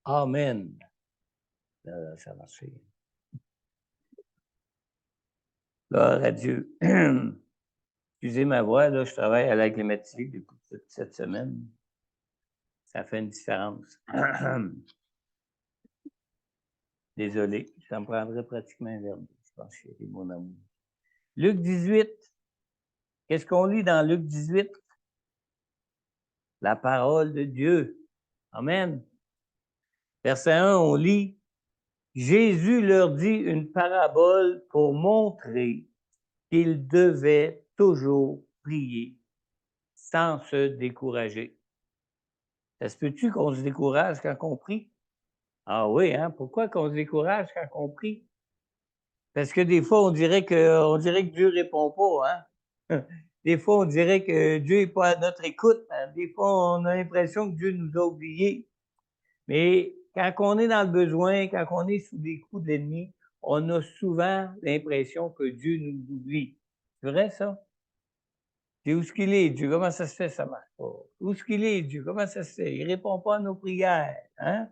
Amen. Là, ça a marché. Gloire à Dieu. Excusez ma voix, là, je travaille à la climatique depuis toute cette semaine. Ça fait une différence. Désolé, ça me prendrait pratiquement un verre d'eau, je pense, chérie, mon amour. Luc 18. Qu'est-ce qu'on lit dans Luc 18? La parole de Dieu. Amen. Verset 1, on lit: Jésus leur dit une parabole pour montrer qu'ils devaient toujours prier sans se décourager. Ça se peut-tu qu'on se décourage quand on prie? Ah oui, hein? Pourquoi qu'on se décourage quand on prie? Parce que des fois, on dirait que Dieu répond pas, hein? Des fois, on dirait que Dieu n'est pas à notre écoute, hein? Des fois, on a l'impression que Dieu nous a oubliés. Mais quand on est dans le besoin, quand on est sous les coups de l'ennemi, on a souvent l'impression que Dieu nous oublie. C'est vrai, ça? Et où est-ce qu'il est, Dieu? Comment ça se fait, ça marche pas? Où est-ce qu'il est, Dieu? Comment ça se fait? Il répond pas à nos prières, hein?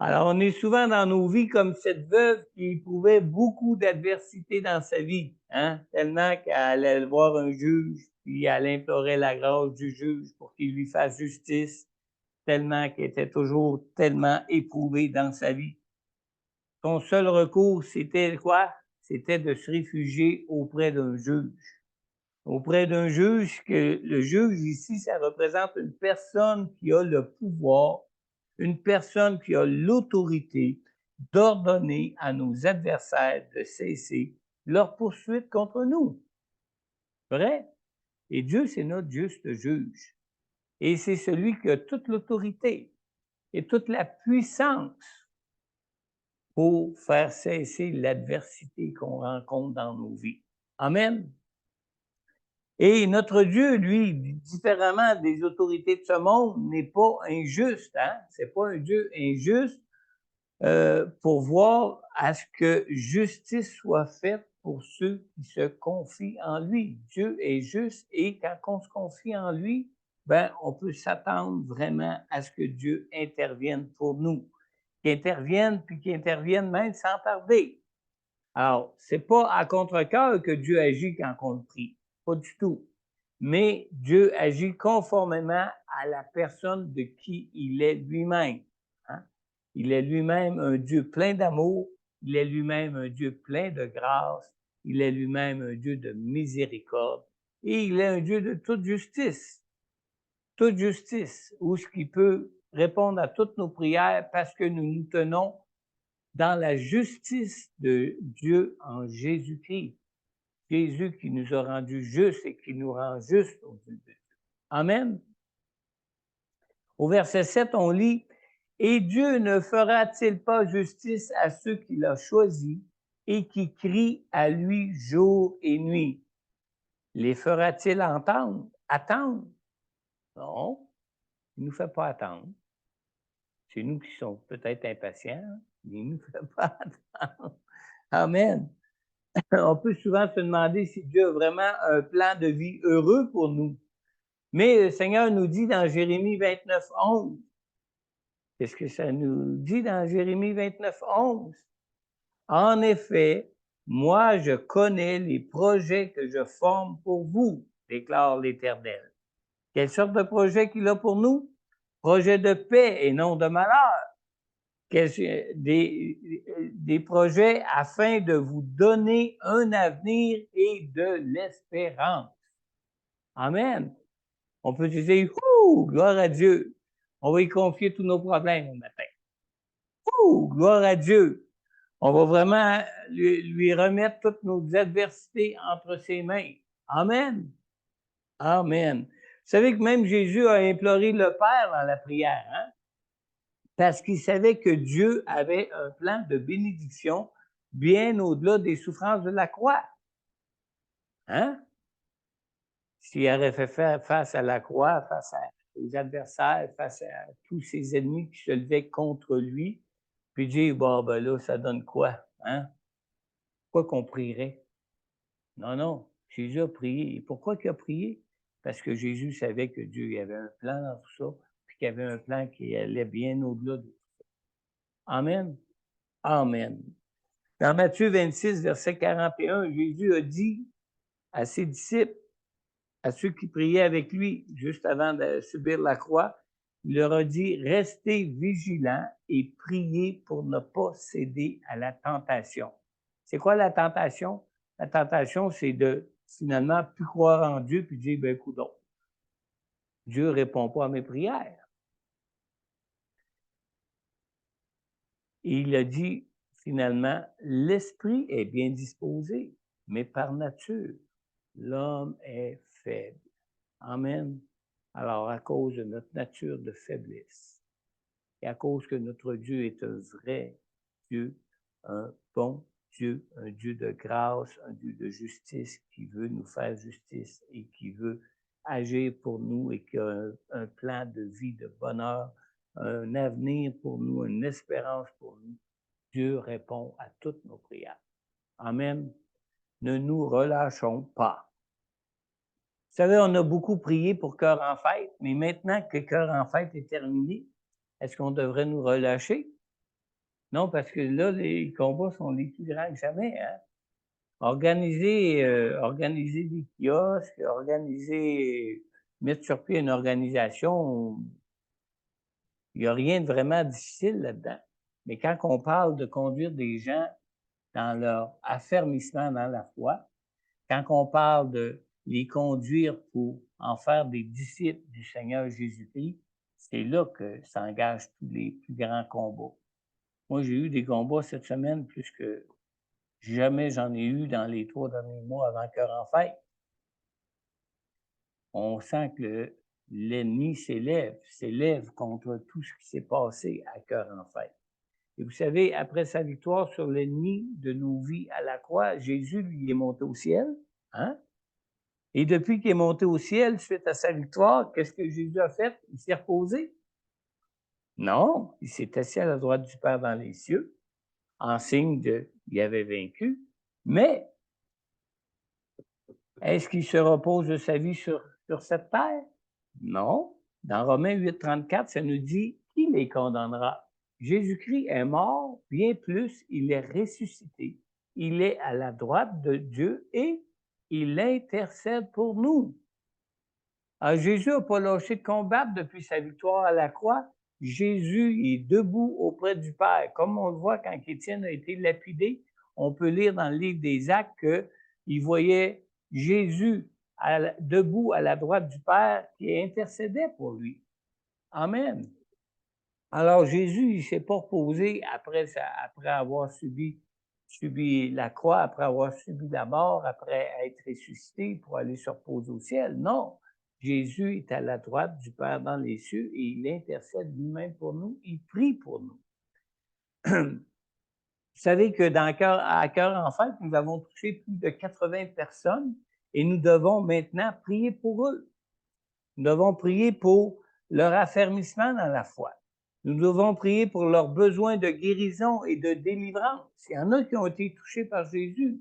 Alors, on est souvent dans nos vies comme cette veuve qui éprouvait beaucoup d'adversité dans sa vie, hein? Tellement qu'elle allait voir un juge, puis elle implorait la grâce du juge pour qu'il lui fasse justice, tellement qu'elle était toujours tellement éprouvée dans sa vie. Son seul recours, c'était quoi? C'était de se réfugier auprès d'un juge. Auprès d'un juge, que le juge ici, ça représente une personne qui a le pouvoir, une personne qui a l'autorité d'ordonner à nos adversaires de cesser leur poursuite contre nous. Vrai? Et Dieu, c'est notre juste juge. Et c'est celui qui a toute l'autorité et toute la puissance pour faire cesser l'adversité qu'on rencontre dans nos vies. Amen. Et notre Dieu, lui, différemment des autorités de ce monde, n'est pas injuste, hein? C'est pas un Dieu injuste pour voir à ce que justice soit faite pour ceux qui se confient en lui. Dieu est juste et quand on se confie en lui, ben, on peut s'attendre vraiment à ce que Dieu intervienne pour nous, qu'il intervienne puis qu'il intervienne même sans tarder. Alors, c'est pas à contre-cœur que Dieu agit quand on le prie, pas du tout. Mais Dieu agit conformément à la personne de qui il est lui-même, hein. Il est lui-même un Dieu plein d'amour, il est lui-même un Dieu plein de grâce, il est lui-même un Dieu de miséricorde et il est un Dieu de toute justice, où ce qui peut répondre à toutes nos prières parce que nous nous tenons dans la justice de Dieu en Jésus-Christ. Jésus qui nous a rendus justes et qui nous rend justes aux yeux de Dieu. Amen. Au verset 7, on lit: Et Dieu ne fera-t-il pas justice à ceux qu'il a choisis et qui crient à lui jour et nuit? Les fera-t-il attendre? Non, il ne nous fait pas attendre. C'est nous qui sommes peut-être impatients, mais il ne nous fait pas attendre. Amen. On peut souvent se demander si Dieu a vraiment un plan de vie heureux pour nous. Mais le Seigneur nous dit dans Jérémie 29, 11, qu'est-ce que ça nous dit dans Jérémie 29, 11? En effet, moi je connais les projets que je forme pour vous, déclare l'Éternel. Quelle sorte de projet qu'il a pour nous? Projet de paix et non de malheur. Des projets afin de vous donner un avenir et de l'espérance. Amen. On peut dire, ouh, gloire à Dieu. On va y confier tous nos problèmes au matin. Ouh, gloire à Dieu. On va vraiment lui remettre toutes nos adversités entre ses mains. Amen. Amen. Vous savez que même Jésus a imploré le Père dans la prière, hein? Parce qu'il savait que Dieu avait un plan de bénédiction bien au-delà des souffrances de la croix. Hein? S'il aurait fait face à la croix, face aux adversaires, face à tous ses ennemis qui se levaient contre lui, puis dire, bon, ben là, ça donne quoi? Hein? Pourquoi qu'on prierait? Non, non, Jésus a prié. Et pourquoi il a prié? Parce que Jésus savait que Dieu avait un plan dans tout ça, puis qu'il y avait un plan qui allait bien au-delà de tout ça. Amen. Amen. Dans Matthieu 26, verset 41, Jésus a dit à ses disciples, à ceux qui priaient avec lui juste avant de subir la croix, il leur a dit, restez vigilants et priez pour ne pas céder à la tentation. C'est quoi la tentation? La tentation, c'est de finalement plus croire en Dieu puis dire, ben écoute, Dieu ne répond pas à mes prières. Et il a dit, finalement, l'esprit est bien disposé, mais par nature, l'homme est faible. Amen. Alors, à cause de notre nature de faiblesse, et à cause que notre Dieu est un vrai Dieu, un bon Dieu, un Dieu de grâce, un Dieu de justice qui veut nous faire justice et qui veut agir pour nous et qui a un plan de vie, de bonheur, un avenir pour nous, une espérance pour nous. Dieu répond à toutes nos prières. Amen. Ne nous relâchons pas. Vous savez, on a beaucoup prié pour Cœur en fête, mais maintenant que Cœur en fête est terminé, est-ce qu'on devrait nous relâcher? Non, parce que là, les combats sont les plus grands que jamais. Hein? Organiser des kiosques, mettre sur pied une organisation, il n'y a rien de vraiment difficile là-dedans. Mais quand on parle de conduire des gens dans leur affermissement dans la foi, quand on parle de les conduire pour en faire des disciples du Seigneur Jésus-Christ, c'est là que s'engagent tous les plus grands combats. Moi, j'ai eu des combats cette semaine plus que jamais j'en ai eu dans les 3 derniers mois avant Cœur en fête. On sent que l'ennemi s'élève contre tout ce qui s'est passé à Cœur en fête. Et vous savez, après sa victoire sur l'ennemi de nos vies à la croix, Jésus, lui, est monté au ciel. Hein? Et depuis qu'il est monté au ciel, suite à sa victoire, qu'est-ce que Jésus a fait? Il s'est reposé? Non, il s'est assis à la droite du Père dans les cieux, en signe qu'il avait vaincu. Mais est-ce qu'il se repose de sa vie sur cette terre? Non. Dans Romains 8, 34, ça nous dit qui les condamnera? Jésus-Christ est mort, bien plus, il est ressuscité. Il est à la droite de Dieu et il intercède pour nous. Alors, Jésus n'a pas lâché de combattre depuis sa victoire à la croix. Jésus est debout auprès du Père. Comme on le voit quand Étienne a été lapidé, on peut lire dans le livre des Actes qu'il voyait Jésus debout à la droite du Père qui intercédait pour lui. Amen. Alors Jésus, il ne s'est pas reposé après avoir subi la croix, après avoir subi la mort, après être ressuscité pour aller se reposer au ciel. Non, Jésus est à la droite du Père dans les cieux et il intercède lui-même pour nous, il prie pour nous. Vous savez que à Cœur en fête, nous avons touché plus de 80 personnes et nous devons maintenant prier pour eux. Nous devons prier pour leur affermissement dans la foi. Nous devons prier pour leurs besoins de guérison et de délivrance. Il y en a qui ont été touchés par Jésus,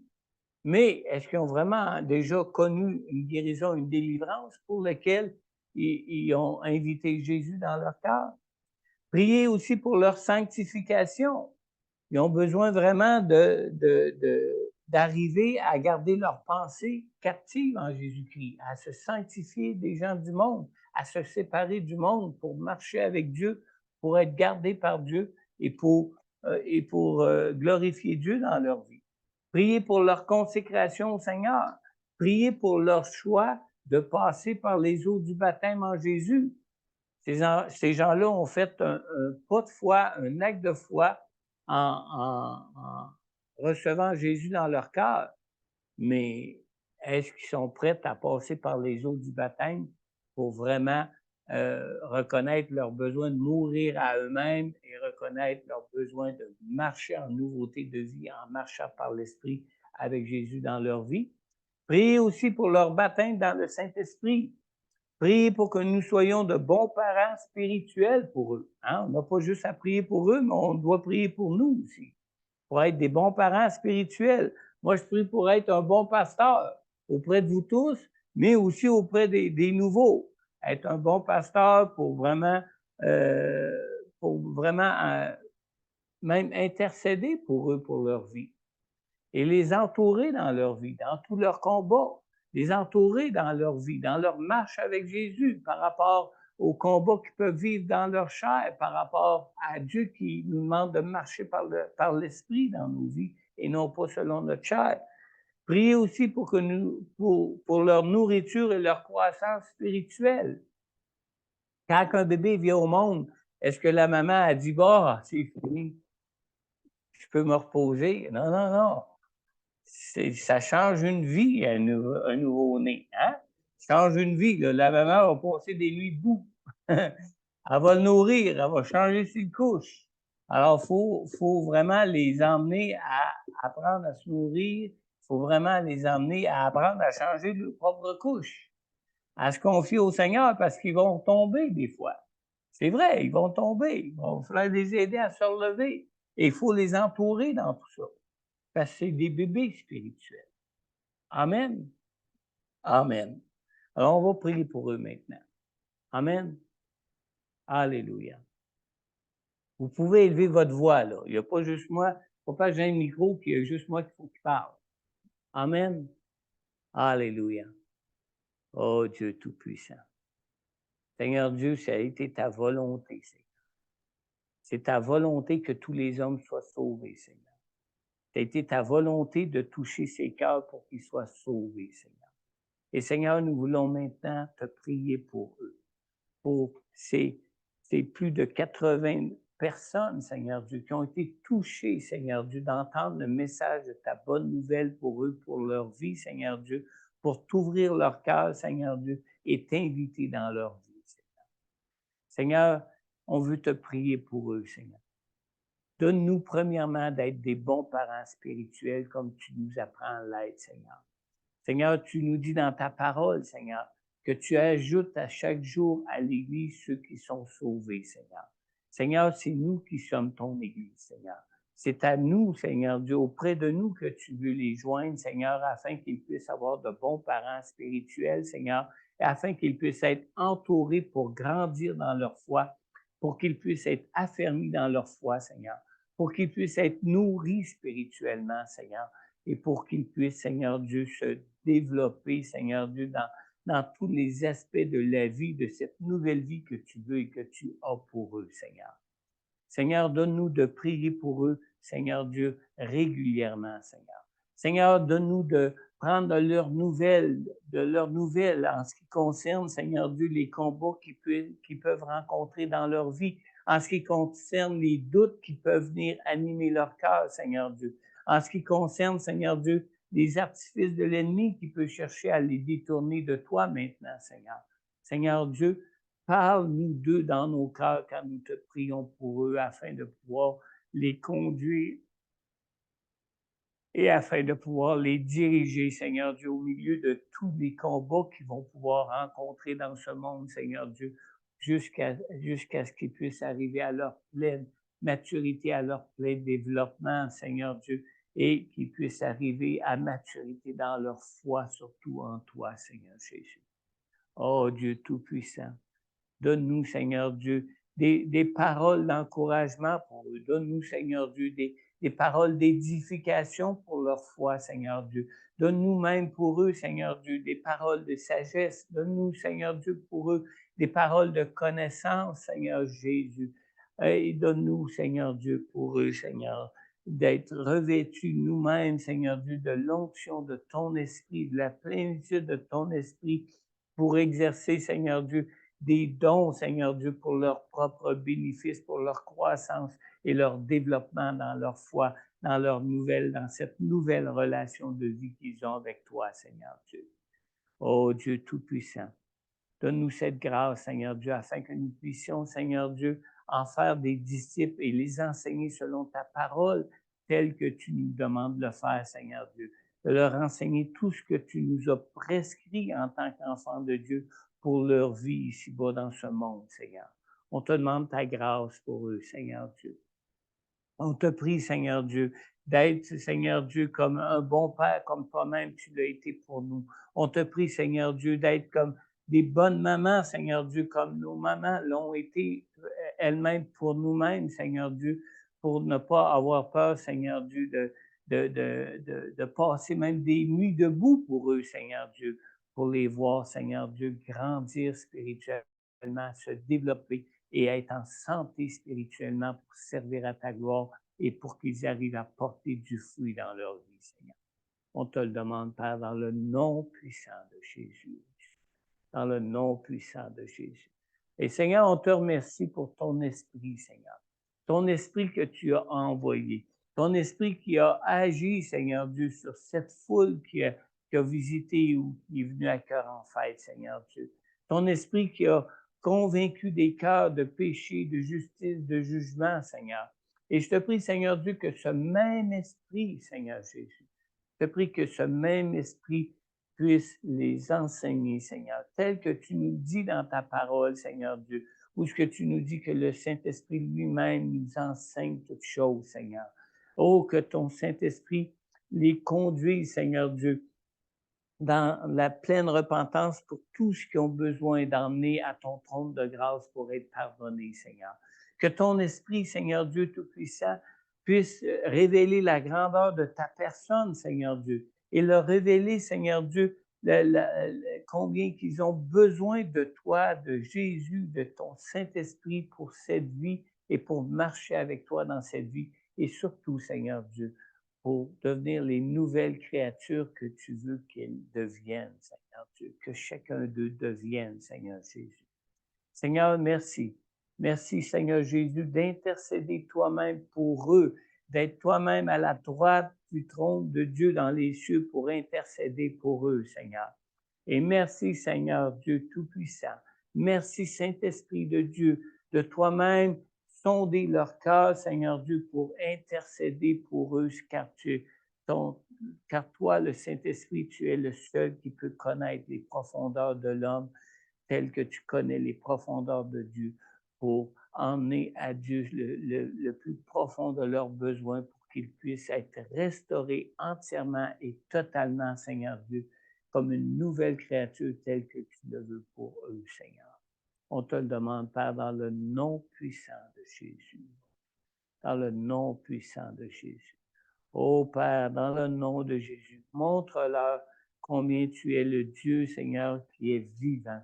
mais est-ce qu'ils ont vraiment déjà connu une guérison, une délivrance pour laquelle ils ont invité Jésus dans leur cœur? Priez aussi pour leur sanctification. Ils ont besoin vraiment d'arriver à garder leurs pensées captives en Jésus-Christ, à se sanctifier des gens du monde, à se séparer du monde pour marcher avec Dieu, pour être gardés par Dieu et pour glorifier Dieu dans leur vie. Priez pour leur consécration au Seigneur. Priez pour leur choix de passer par les eaux du baptême en Jésus. Ces gens-là ont fait un pas de foi, un acte de foi en recevant Jésus dans leur cœur. Mais est-ce qu'ils sont prêts à passer par les eaux du baptême pour vraiment reconnaître leur besoin de mourir à eux-mêmes et reconnaître leur besoin de marcher en nouveauté de vie, en marchant par l'Esprit avec Jésus dans leur vie? Priez aussi pour leur baptême dans le Saint-Esprit. Priez pour que nous soyons de bons parents spirituels pour eux. Hein? On n'a pas juste à prier pour eux, mais on doit prier pour nous aussi, pour être des bons parents spirituels. Moi, je prie pour être un bon pasteur auprès de vous tous, mais aussi auprès des nouveaux. Être un bon pasteur pour vraiment pour vraiment même intercéder pour eux, pour leur vie, et les entourer dans leur vie, dans tous leurs combats, les entourer dans leur vie, dans leur marche avec Jésus par rapport aux combats qu'ils peuvent vivre dans leur chair, par rapport à Dieu qui nous demande de marcher par l'Esprit dans nos vies et non pas selon notre chair. Priez aussi pour, pour leur nourriture et leur croissance spirituelle. Quand un bébé vient au monde, est-ce que la maman a dit, bah, c'est fini, je peux me reposer? Non, non, non. Ça change une vie, un nouveau-né, hein? Ça change une vie, là. La maman va passer des nuits debout. Elle va le nourrir, elle va changer ses couches. Alors, faut vraiment les emmener à apprendre à se nourrir. Il faut vraiment les emmener à apprendre à changer leurs propres couches, à se confier au Seigneur parce qu'ils vont tomber des fois. C'est vrai, ils vont tomber. Il va falloir les aider à se relever. Et il faut les entourer dans tout ça, parce que c'est des bébés spirituels. Amen. Amen. Alors, on va prier pour eux maintenant. Amen. Alléluia. Vous pouvez élever votre voix, là. Il n'y a pas juste moi. Il ne faut pas que j'ai un micro, puis il y a juste moi qu'il faut qu'il parle. Amen. Alléluia. Oh Dieu Tout-Puissant. Seigneur Dieu, ça a été ta volonté, Seigneur. C'est ta volonté que tous les hommes soient sauvés, Seigneur. Ça a été ta volonté de toucher ces cœurs pour qu'ils soient sauvés, Seigneur. Et Seigneur, nous voulons maintenant te prier pour eux, pour ces plus de 80 personnes, Seigneur Dieu, qui ont été touchées, Seigneur Dieu, d'entendre le message de ta bonne nouvelle pour eux, pour leur vie, Seigneur Dieu, pour t'ouvrir leur cœur, Seigneur Dieu, et t'inviter dans leur vie, Seigneur. Seigneur, on veut te prier pour eux, Seigneur. Donne-nous premièrement d'être des bons parents spirituels comme tu nous apprends à l'être, Seigneur. Seigneur, tu nous dis dans ta parole, Seigneur, que tu ajoutes à chaque jour à l'Église ceux qui sont sauvés, Seigneur. Seigneur, c'est nous qui sommes ton Église, Seigneur. C'est à nous, Seigneur Dieu, auprès de nous que tu veux les joindre, Seigneur, afin qu'ils puissent avoir de bons parents spirituels, Seigneur, et afin qu'ils puissent être entourés pour grandir dans leur foi, pour qu'ils puissent être affermis dans leur foi, Seigneur, pour qu'ils puissent être nourris spirituellement, Seigneur, et pour qu'ils puissent, Seigneur Dieu, se développer, Seigneur Dieu, dans tous les aspects de la vie, de cette nouvelle vie que tu veux et que tu as pour eux, Seigneur. Seigneur, donne-nous de prier pour eux, Seigneur Dieu, régulièrement, Seigneur. Seigneur, donne-nous de prendre de leurs nouvelles en ce qui concerne, Seigneur Dieu, les combats qu'ils peuvent rencontrer dans leur vie, en ce qui concerne les doutes qui peuvent venir animer leur cœur, Seigneur Dieu, en ce qui concerne, Seigneur Dieu, les artifices de l'ennemi qui peut chercher à les détourner de toi maintenant, Seigneur. Seigneur Dieu, parle-nous d'eux dans nos cœurs quand nous te prions pour eux afin de pouvoir les conduire et afin de pouvoir les diriger, Seigneur Dieu, au milieu de tous les combats qu'ils vont pouvoir rencontrer dans ce monde, Seigneur Dieu, jusqu'à ce qu'ils puissent arriver à leur pleine maturité, à leur plein développement, Seigneur Dieu, et qu'ils puissent arriver à maturité dans leur foi, surtout en toi, Seigneur Jésus. Oh Dieu Tout-Puissant, donne-nous, Seigneur Dieu, des paroles d'encouragement pour eux. Donne-nous, Seigneur Dieu, des paroles d'édification pour leur foi, Seigneur Dieu. Donne-nous même pour eux, Seigneur Dieu, des paroles de sagesse. Donne-nous, Seigneur Dieu, pour eux, des paroles de connaissance, Seigneur Jésus. Et donne-nous, Seigneur Dieu, pour eux, Seigneur, d'être revêtus nous-mêmes, Seigneur Dieu, de l'onction de ton esprit, de la plénitude de ton esprit pour exercer, Seigneur Dieu, des dons, Seigneur Dieu, pour leur propre bénéfice, pour leur croissance et leur développement dans leur foi, dans cette nouvelle relation de vie qu'ils ont avec toi, Seigneur Dieu. Oh Dieu Tout-Puissant, donne-nous cette grâce, Seigneur Dieu, afin que nous puissions, Seigneur Dieu, en faire des disciples et les enseigner selon ta parole, telle que tu nous demandes de le faire, Seigneur Dieu. De leur enseigner tout ce que tu nous as prescrit en tant qu'enfants de Dieu pour leur vie ici-bas dans ce monde, Seigneur. On te demande ta grâce pour eux, Seigneur Dieu. On te prie, Seigneur Dieu, d'être, Seigneur Dieu, comme un bon Père, comme toi-même tu l'as été pour nous. On te prie, Seigneur Dieu, d'être comme des bonnes mamans, Seigneur Dieu, comme nos mamans l'ont été elles-mêmes pour nous-mêmes, Seigneur Dieu, pour ne pas avoir peur, Seigneur Dieu, de passer même des nuits debout pour eux, Seigneur Dieu, pour les voir, Seigneur Dieu, grandir spirituellement, se développer et être en santé spirituellement pour servir à ta gloire et pour qu'ils arrivent à porter du fruit dans leur vie, Seigneur. On te le demande, Père, dans le nom puissant de Jésus. Dans le nom puissant de Jésus. Et Seigneur, on te remercie pour ton esprit, Seigneur. Ton esprit que tu as envoyé. Ton esprit qui a agi, Seigneur Dieu, sur cette foule qui a visité ou qui est venue à cœur en fête, Seigneur Dieu. Ton esprit qui a convaincu des cœurs de péché, de justice, de jugement, Seigneur. Et je te prie, Seigneur Dieu, que ce même esprit, Seigneur Jésus, je te prie que ce même esprit puisse les enseigner, Seigneur, tel que tu nous dis dans ta parole, Seigneur Dieu, ou ce que tu nous dis que le Saint-Esprit lui-même nous enseigne toutes choses, Seigneur. Oh, que ton Saint-Esprit les conduise, Seigneur Dieu, dans la pleine repentance pour tous ceux qui ont besoin d'emmener à ton trône de grâce pour être pardonnés, Seigneur. Que ton esprit, Seigneur Dieu Tout-Puissant, puisse révéler la grandeur de ta personne, Seigneur Dieu, et leur révéler, Seigneur Dieu, combien qu'ils ont besoin de toi, de Jésus, de ton Saint-Esprit pour cette vie et pour marcher avec toi dans cette vie. Et surtout, Seigneur Dieu, pour devenir les nouvelles créatures que tu veux qu'elles deviennent, Seigneur Dieu, que chacun d'eux devienne, Seigneur Jésus. Seigneur, merci. Merci, Seigneur Jésus, d'intercéder toi-même pour eux, d'être toi-même à la droite du trône de Dieu dans les cieux pour intercéder pour eux, Seigneur. Et merci, Seigneur Dieu Tout-Puissant. Merci, Saint-Esprit de Dieu, de toi-même sonder leur cœur, Seigneur Dieu, pour intercéder pour eux, car toi, le Saint-Esprit, tu es le seul qui peut connaître les profondeurs de l'homme, tel que tu connais les profondeurs de Dieu, pour emmener à Dieu le plus profond de leurs besoins, pour qu'ils puissent être restaurés entièrement et totalement, Seigneur Dieu, comme une nouvelle créature telle que tu le veux pour eux, Seigneur. On te le demande, Père, dans le nom puissant de Jésus. Dans le nom puissant de Jésus. Ô Père, dans le nom de Jésus, montre-leur combien tu es le Dieu, Seigneur, qui est vivant.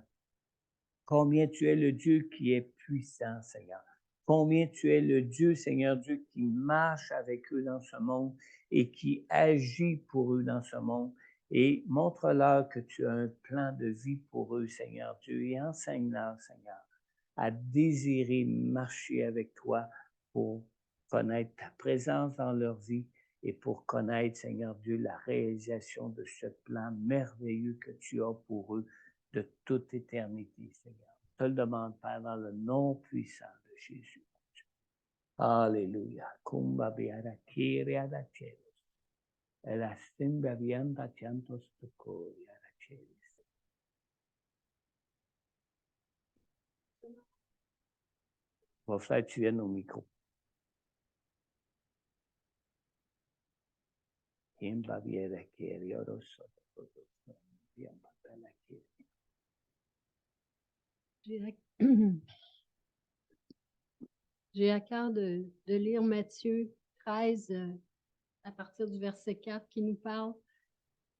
Combien tu es le Dieu qui est puissant, Seigneur. Combien tu es le Dieu, Seigneur Dieu, qui marche avec eux dans ce monde et qui agit pour eux dans ce monde. Et montre-leur que tu as un plan de vie pour eux, Seigneur Dieu, et enseigne-leur, Seigneur, à désirer marcher avec toi pour connaître ta présence dans leur vie et pour connaître, Seigneur Dieu, la réalisation de ce plan merveilleux que tu as pour eux de toute éternité, Seigneur. Je te le demande, Père, dans le nom puissant de Jésus. Alléluia. Kumba biara kiri ada cheris. La stimba vianda chantos tukori ada cheris. Va falloir que tu viennes au micro. Kimba biara kiri oroso. J'ai à cœur de lire Matthieu 13 à partir du verset 4 qui nous parle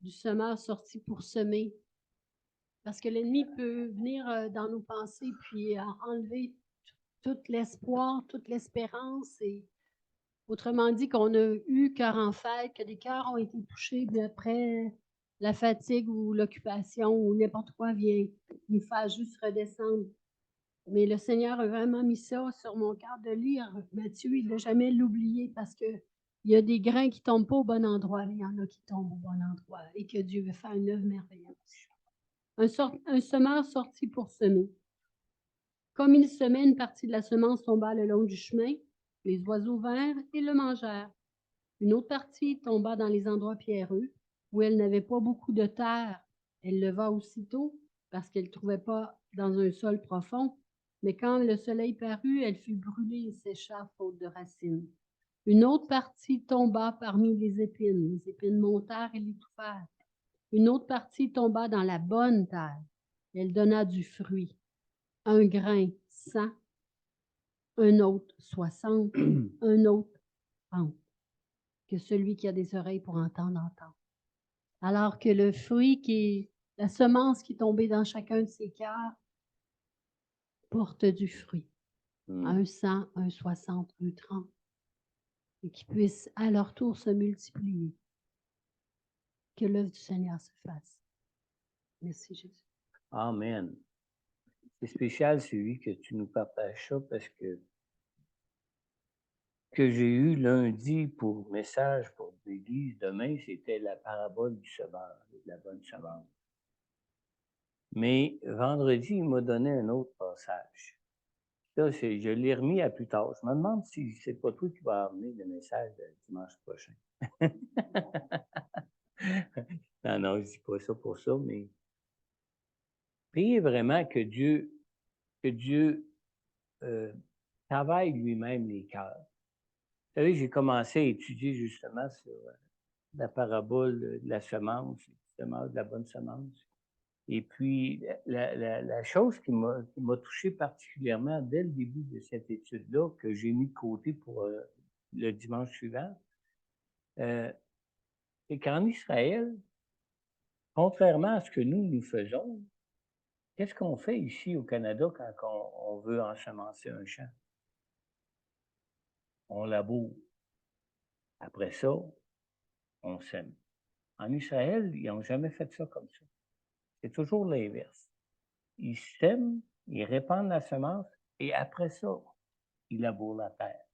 du semeur sorti pour semer. Parce que l'ennemi peut venir dans nos pensées puis enlever tout l'espoir, toute l'espérance. Et autrement dit, qu'on a eu cœur en fête, que des cœurs ont été touchés, puis après la fatigue ou l'occupation ou n'importe quoi vient nous faire juste redescendre. Mais le Seigneur a vraiment mis ça sur mon cœur de lire. Matthieu, il ne l'a jamais l'oublié parce qu'il y a des grains qui ne tombent pas au bon endroit, mais il y en a qui tombent au bon endroit et que Dieu veut faire une œuvre merveilleuse. Un semeur sorti pour semer. Comme il semait, une partie de la semence tomba le long du chemin. Les oiseaux vinrent et le mangèrent. Une autre partie tomba dans les endroits pierreux, où elle n'avait pas beaucoup de terre. Elle leva aussitôt, parce qu'elle ne trouvait pas dans un sol profond. Mais quand le soleil parut, elle fut brûlée et sécha faute de racines. Une autre partie tomba parmi les épines. Les épines montèrent et l'étouffèrent. Une autre partie tomba dans la bonne terre. Elle donna du fruit. Un grain 100, un autre 60, un autre 30. Que celui qui a des oreilles pour entendre, entende. Alors que le fruit qui est la semence qui est tombée dans chacun de ces cœurs porte du fruit. Un 100, un 60, un 30. Et qui puissent à leur tour se multiplier. Que l'œuvre du Seigneur se fasse. Merci Jésus. Amen. C'est spécial, celui que tu nous partages ça, parce que j'ai eu lundi pour message pour l'Église demain, c'était la parabole du semeur, de la bonne semence. Mais vendredi, il m'a donné un autre passage. Ça, je l'ai remis à plus tard. Je me demande si c'est pas toi qui vas amener le message de dimanche prochain. Non, non, je dis pas ça pour ça, mais priez vraiment que Dieu travaille lui-même les cœurs. Vous savez, j'ai commencé à étudier justement sur la parabole de la semence, de la bonne semence. Et puis, la chose qui m'a touché particulièrement dès le début de cette étude-là, que j'ai mis de côté pour le dimanche suivant, c'est qu'en Israël, contrairement à ce que nous faisons, qu'est-ce qu'on fait ici au Canada quand on veut ensemencer un champ? On laboure. Après ça, on sème. En Israël, ils n'ont jamais fait ça comme ça. C'est toujours l'inverse. Ils sèment, ils répandent la semence et après ça, ils labourent la terre.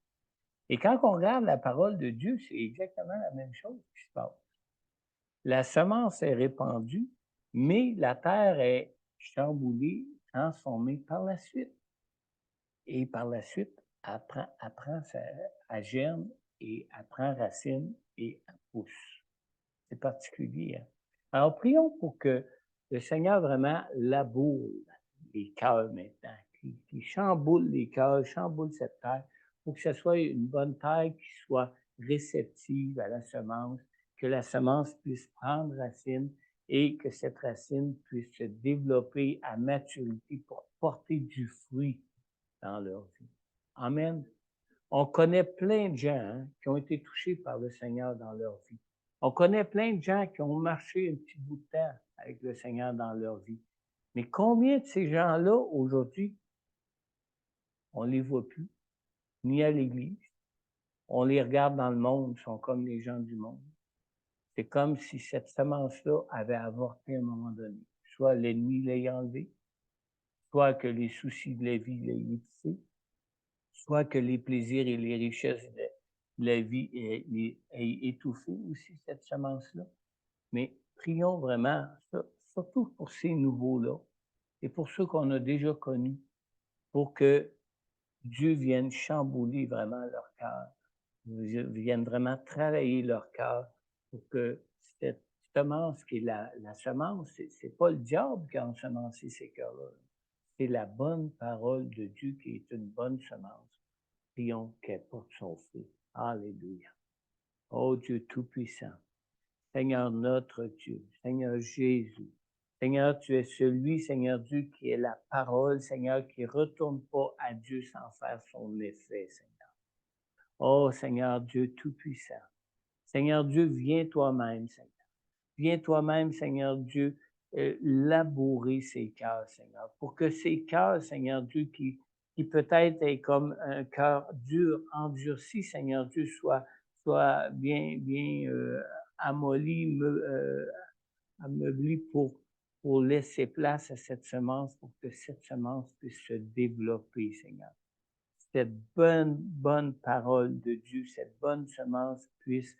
Et quand on regarde la parole de Dieu, c'est exactement la même chose qui se passe. La semence est répandue, mais la terre est chamboulée, transformée par la suite. Et par la suite, elle germe et elle prend racine et elle pousse. C'est particulier. Hein? Alors, prions pour que le Seigneur vraiment laboure les cœurs maintenant, qui chamboule les cœurs, chamboule cette terre, pour que ce soit une bonne terre qui soit réceptive à la semence, que la semence puisse prendre racine et que cette racine puisse se développer à maturité pour porter du fruit dans leur vie. Amen. On connaît plein de gens qui ont été touchés par le Seigneur dans leur vie. On connaît plein de gens qui ont marché un petit bout de temps avec le Seigneur dans leur vie. Mais combien de ces gens-là, aujourd'hui, on ne les voit plus, ni à l'Église. On les regarde dans le monde, ils sont comme les gens du monde. C'est comme si cette semence-là avait avorté à un moment donné. Soit l'ennemi l'ait enlevé, soit que les soucis de la vie l'aient étouffé, soit que les plaisirs et les richesses de la vie aient étouffé aussi cette semence-là. Mais prions vraiment, surtout pour ces nouveaux-là et pour ceux qu'on a déjà connus, pour que Dieu vienne chambouler vraiment leur cœur, vienne vraiment travailler leur cœur pour que cette semence qui est la semence, c'est pas le diable qui a ensemencé ces cœurs-là. C'est la bonne parole de Dieu qui est une bonne semence. Prions qu'elle porte son fruit. Alléluia. Oh Dieu Tout-Puissant, Seigneur notre Dieu, Seigneur Jésus, Seigneur, tu es celui, Seigneur Dieu, qui est la parole, Seigneur, qui ne retourne pas à Dieu sans faire son effet, Seigneur. Oh Seigneur Dieu Tout-Puissant, Seigneur Dieu, viens toi-même, Seigneur. Viens toi-même, Seigneur Dieu, labourer ces cœurs, Seigneur, pour que ces cœurs, Seigneur Dieu, qui peut-être est comme un cœur dur, endurci, Seigneur Dieu, soit bien amolli, ameubli pour laisser place à cette semence, pour que cette semence puisse se développer, Seigneur. Cette bonne parole de Dieu, cette bonne semence puisse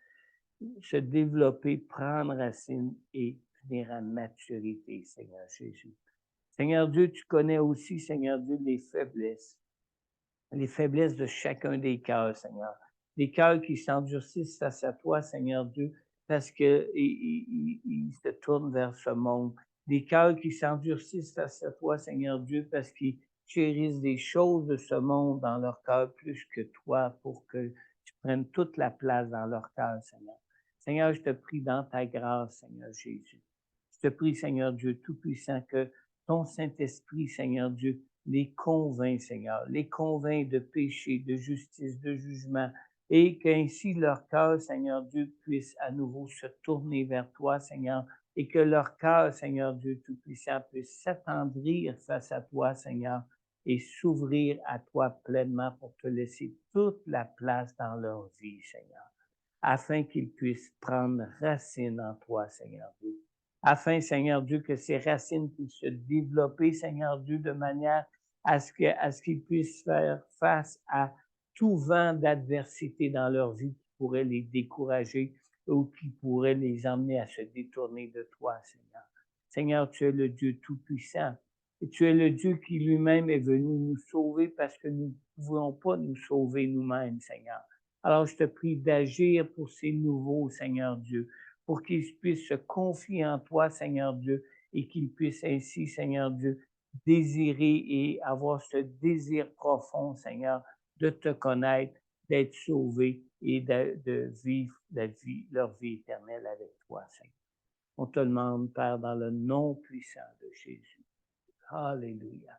se développer, prendre racine et venir à maturité, Seigneur Jésus. Seigneur Dieu, tu connais aussi, Seigneur Dieu, les faiblesses de chacun des cœurs, Seigneur. Des cœurs qui s'endurcissent face à toi, Seigneur Dieu, parce qu'ils se tournent vers ce monde. Des cœurs qui s'endurcissent face à toi, Seigneur Dieu, parce qu'ils chérissent des choses de ce monde dans leur cœur plus que toi, pour que tu prennes toute la place dans leur cœur, Seigneur. Seigneur, je te prie dans ta grâce, Seigneur Jésus. Je te prie, Seigneur Dieu Tout-Puissant, que ton Saint-Esprit, Seigneur Dieu, les convainc, Seigneur, les convainc de péché, de justice, de jugement, et qu'ainsi leur cœur, Seigneur Dieu, puisse à nouveau se tourner vers toi, Seigneur, et que leur cœur, Seigneur Dieu Tout-Puissant, puisse s'attendrir face à toi, Seigneur, et s'ouvrir à toi pleinement pour te laisser toute la place dans leur vie, Seigneur, afin qu'ils puissent prendre racine en toi, Seigneur Dieu. Afin, Seigneur Dieu, que ces racines puissent se développer, Seigneur Dieu, de manière à ce qu'ils puissent faire face à tout vent d'adversité dans leur vie qui pourrait les décourager ou qui pourrait les emmener à se détourner de toi, Seigneur. Seigneur, tu es le Dieu Tout-Puissant et tu es le Dieu qui lui-même est venu nous sauver parce que nous ne pouvons pas nous sauver nous-mêmes, Seigneur. Alors, je te prie d'agir pour ces nouveaux, Seigneur Dieu, pour qu'ils puissent se confier en toi, Seigneur Dieu, et qu'ils puissent ainsi, Seigneur Dieu, désirer et avoir ce désir profond, Seigneur, de te connaître, d'être sauvés et de vivre leur vie éternelle avec toi, Seigneur. On te demande, Père, dans le nom puissant de Jésus. Alléluia.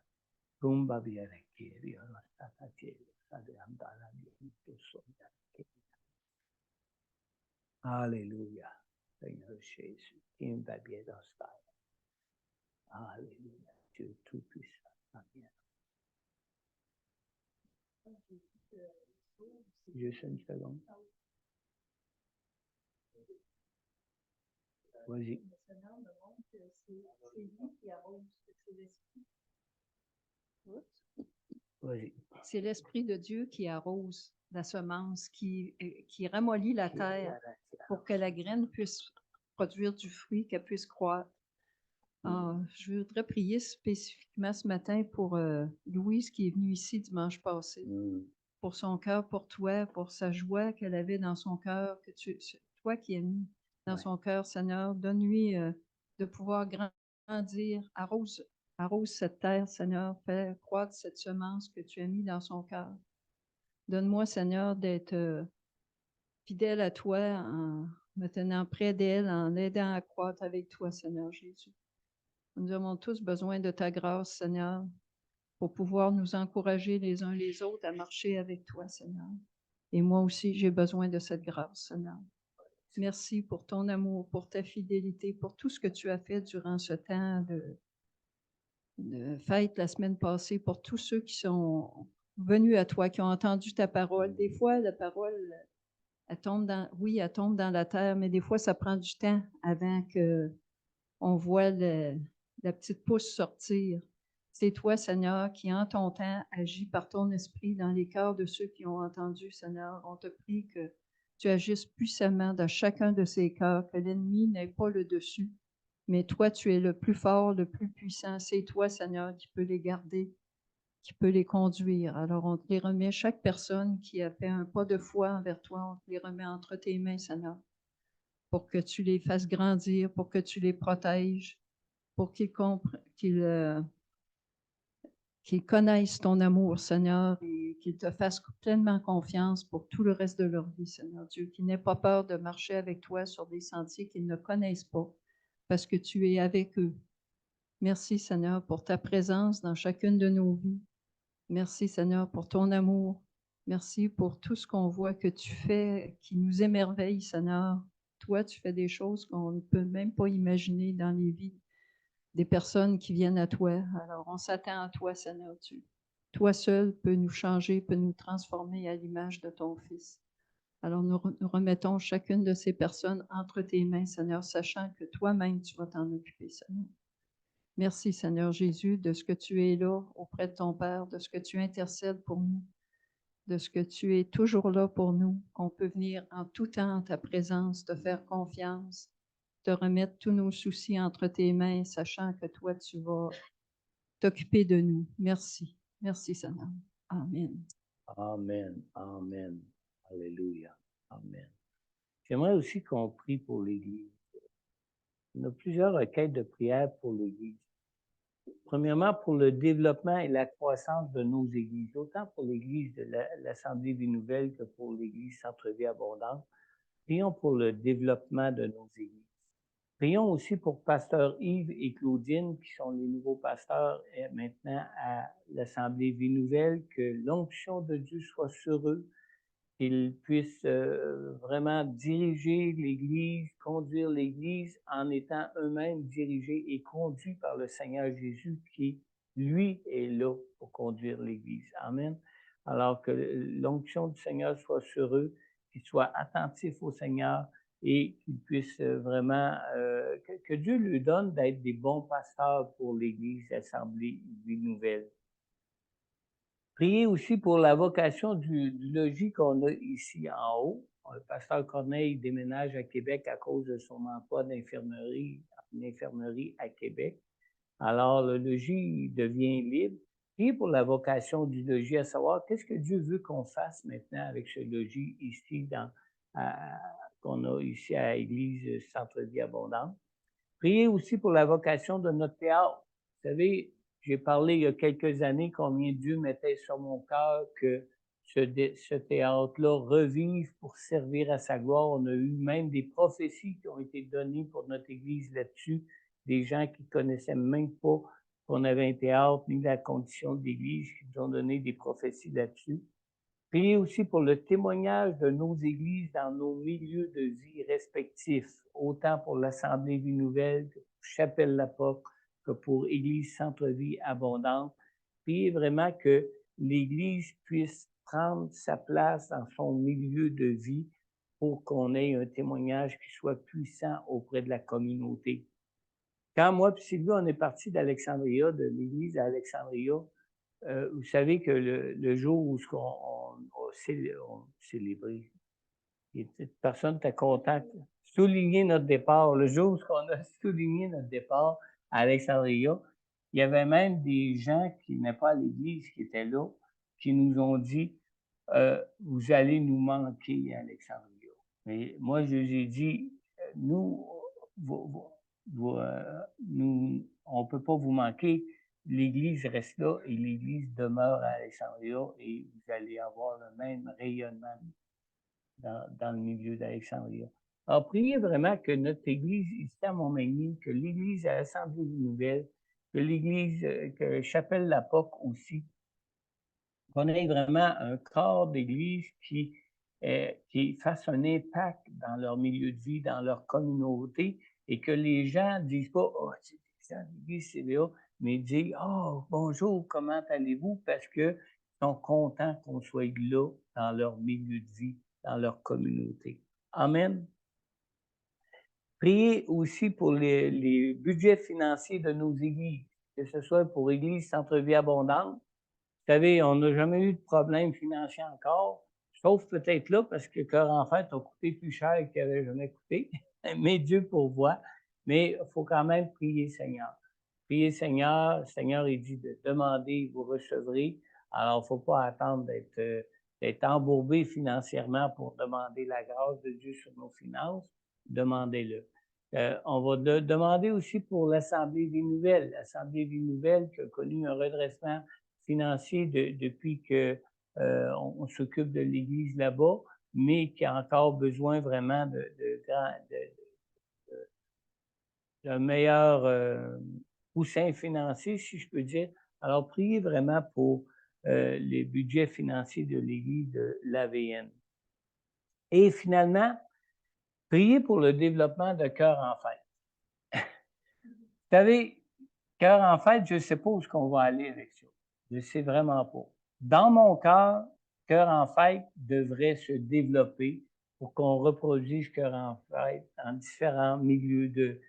Alléluia, Seigneur Jésus. Alléluia, Dieu Tout-Puissant. Amen. Juste une seconde. Vas-y. Vas-y. C'est l'Esprit de Dieu qui arrose la semence, qui ramollit la terre pour que la graine puisse produire du fruit, qu'elle puisse croître. Je voudrais prier spécifiquement ce matin pour Louise qui est venue ici dimanche passé, pour son cœur, pour toi, pour sa joie qu'elle avait dans son cœur, que toi qui as mis dans son cœur, Seigneur, donne-lui de pouvoir grandir, arrose cette terre, Seigneur, fais croître cette semence que tu as mis dans son cœur. Donne-moi, Seigneur, d'être fidèle à toi en me tenant près d'elle, en l'aidant à croître avec toi, Seigneur Jésus. Nous avons tous besoin de ta grâce, Seigneur, pour pouvoir nous encourager les uns les autres à marcher avec toi, Seigneur. Et moi aussi, j'ai besoin de cette grâce, Seigneur. Merci pour ton amour, pour ta fidélité, pour tout ce que tu as fait durant ce temps de fête la semaine passée, pour tous ceux qui sont venus à toi, qui ont entendu ta parole. Des fois, la parole, elle tombe dans la terre, mais des fois, ça prend du temps avant qu'on voit la petite pousse sortir. C'est toi, Seigneur, qui en ton temps agis par ton esprit dans les cœurs de ceux qui ont entendu, Seigneur. On te prie que tu agisses puissamment dans chacun de ces cœurs, que l'ennemi n'ait pas le dessus. Mais toi, tu es le plus fort, le plus puissant. C'est toi, Seigneur, qui peux les garder, qui peut les conduire. Alors, on te les remet, chaque personne qui a fait un pas de foi envers toi, on te les remet entre tes mains, Seigneur, pour que tu les fasses grandir, pour que tu les protèges, pour qu'ils connaissent ton amour, Seigneur, et qu'ils te fassent pleinement confiance pour tout le reste de leur vie, Seigneur Dieu, qu'ils n'aient pas peur de marcher avec toi sur des sentiers qu'ils ne connaissent pas, parce que tu es avec eux. Merci, Seigneur, pour ta présence dans chacune de nos vies. Merci, Seigneur, pour ton amour. Merci pour tout ce qu'on voit que tu fais, qui nous émerveille, Seigneur. Toi, tu fais des choses qu'on ne peut même pas imaginer dans les vies des personnes qui viennent à toi. Alors, on s'attend à toi, Seigneur Dieu. Toi seul peux nous changer, peux nous transformer à l'image de ton Fils. Alors, nous remettons chacune de ces personnes entre tes mains, Seigneur, sachant que toi-même, tu vas t'en occuper, Seigneur. Merci, Seigneur Jésus, de ce que tu es là auprès de ton Père, de ce que tu intercèdes pour nous, de ce que tu es toujours là pour nous, qu'on peut venir en tout temps en ta présence, te faire confiance, te remettre tous nos soucis entre tes mains, sachant que toi, tu vas t'occuper de nous. Merci. Merci, Seigneur. Amen. Amen. Amen. Alléluia. Amen. J'aimerais aussi qu'on prie pour l'Église. On a plusieurs requêtes de prière pour l'Église. Premièrement, pour le développement et la croissance de nos églises, autant pour l'Église de l'Assemblée des Nouvelles que pour l'Église Centre-Vie Abondante. Prions pour le développement de nos églises. Prions aussi pour Pasteur Yves et Claudine, qui sont les nouveaux pasteurs maintenant à l'Assemblée Vie Nouvelle, que l'onction de Dieu soit sur eux, qu'ils puissent vraiment diriger l'Église, conduire l'Église en étant eux-mêmes dirigés et conduits par le Seigneur Jésus qui, lui, est là pour conduire l'Église. Amen. Alors que l'onction du Seigneur soit sur eux, qu'ils soient attentifs au Seigneur et qu'ils puissent vraiment, que Dieu lui donne d'être des bons pasteurs pour l'Église, l'Assemblée Vie Nouvelle. Priez aussi pour la vocation du logis qu'on a ici en haut. Le pasteur Corneille déménage à Québec à cause de son emploi d'infirmerie, une infirmerie à Québec. Alors, le logis devient libre. Priez pour la vocation du logis, à savoir qu'est-ce que Dieu veut qu'on fasse maintenant avec ce logis ici qu'on a ici à l'Église Centre-Vie Abondante. Priez aussi pour la vocation de notre théâtre. Vous savez, j'ai parlé il y a quelques années combien Dieu mettait sur mon cœur que ce théâtre-là revive pour servir à sa gloire. On a eu même des prophéties qui ont été données pour notre Église là-dessus, des gens qui ne connaissaient même pas qu'on avait un théâtre ni la condition de l'Église, qui nous ont donné des prophéties là-dessus. Priez aussi pour le témoignage de nos églises dans nos milieux de vie respectifs, autant pour l'Assemblée Vie Nouvelle que pour Chapelle-la-Porte, que pour Église Centre-Vie Abondante. Priez vraiment que l'Église puisse prendre sa place dans son milieu de vie pour qu'on ait un témoignage qui soit puissant auprès de la communauté. Quand moi et Sylvie, on est partis d'Alexandria, de l'Église à Alexandria, vous savez que le jour où on célébré, personne n'était content, souligner notre départ, le jour où on a souligné notre départ à Alexandria, il y avait même des gens qui n'étaient pas à l'église, qui étaient là, qui nous ont dit vous allez nous manquer à Alexandria. Mais moi, je lui ai dit nous, on ne peut pas vous manquer. L'Église reste là et l'Église demeure à Alexandria et vous allez avoir le même rayonnement dans le milieu d'Alexandria. Alors, priez vraiment que notre Église ici à Montmagny, que l'Église à l'Assemblée Nouvelle, que l'Église, que Chapelle-la-Porte aussi, qu'on ait vraiment un corps d'Église qui fasse un impact dans leur milieu de vie, dans leur communauté, et que les gens ne disent pas « Oh, c'est des gens de l'Église CVA », mais disent « Oh, bonjour, comment allez-vous? » parce qu'ils sont contents qu'on soit là dans leur milieu de vie, dans leur communauté. Amen. Priez aussi pour les budgets financiers de nos églises, que ce soit pour Église Centre-Vie Abondante. Vous savez, on n'a jamais eu de problème financier encore, sauf peut-être là, parce que Cœur en Fête a coûté plus cher qu'il n'avait jamais coûté. Mais Dieu pourvoit. Mais il faut quand même prier Seigneur. Priez Seigneur. Seigneur, il dit de demander, vous recevrez. Alors, il ne faut pas attendre d'être embourbé financièrement pour demander la grâce de Dieu sur nos finances. Demandez-le. On va demander aussi pour l'Assemblée Vie Nouvelle. L'Assemblée Vie Nouvelle qui a connu un redressement financier depuis qu'on s'occupe de l'Église là-bas, mais qui a encore besoin vraiment d'un meilleur coussin financier, si je peux dire. Alors, priez vraiment pour les budgets financiers de l'Église de l'AVN. Et finalement, priez pour le développement de Cœur en Fête. Vous savez, Cœur en Fête, je ne sais pas où est-ce qu'on va aller avec ça. Je ne sais vraiment pas. Dans mon cœur, Cœur en Fête devrait se développer pour qu'on reproduise Cœur en Fête dans différents milieux de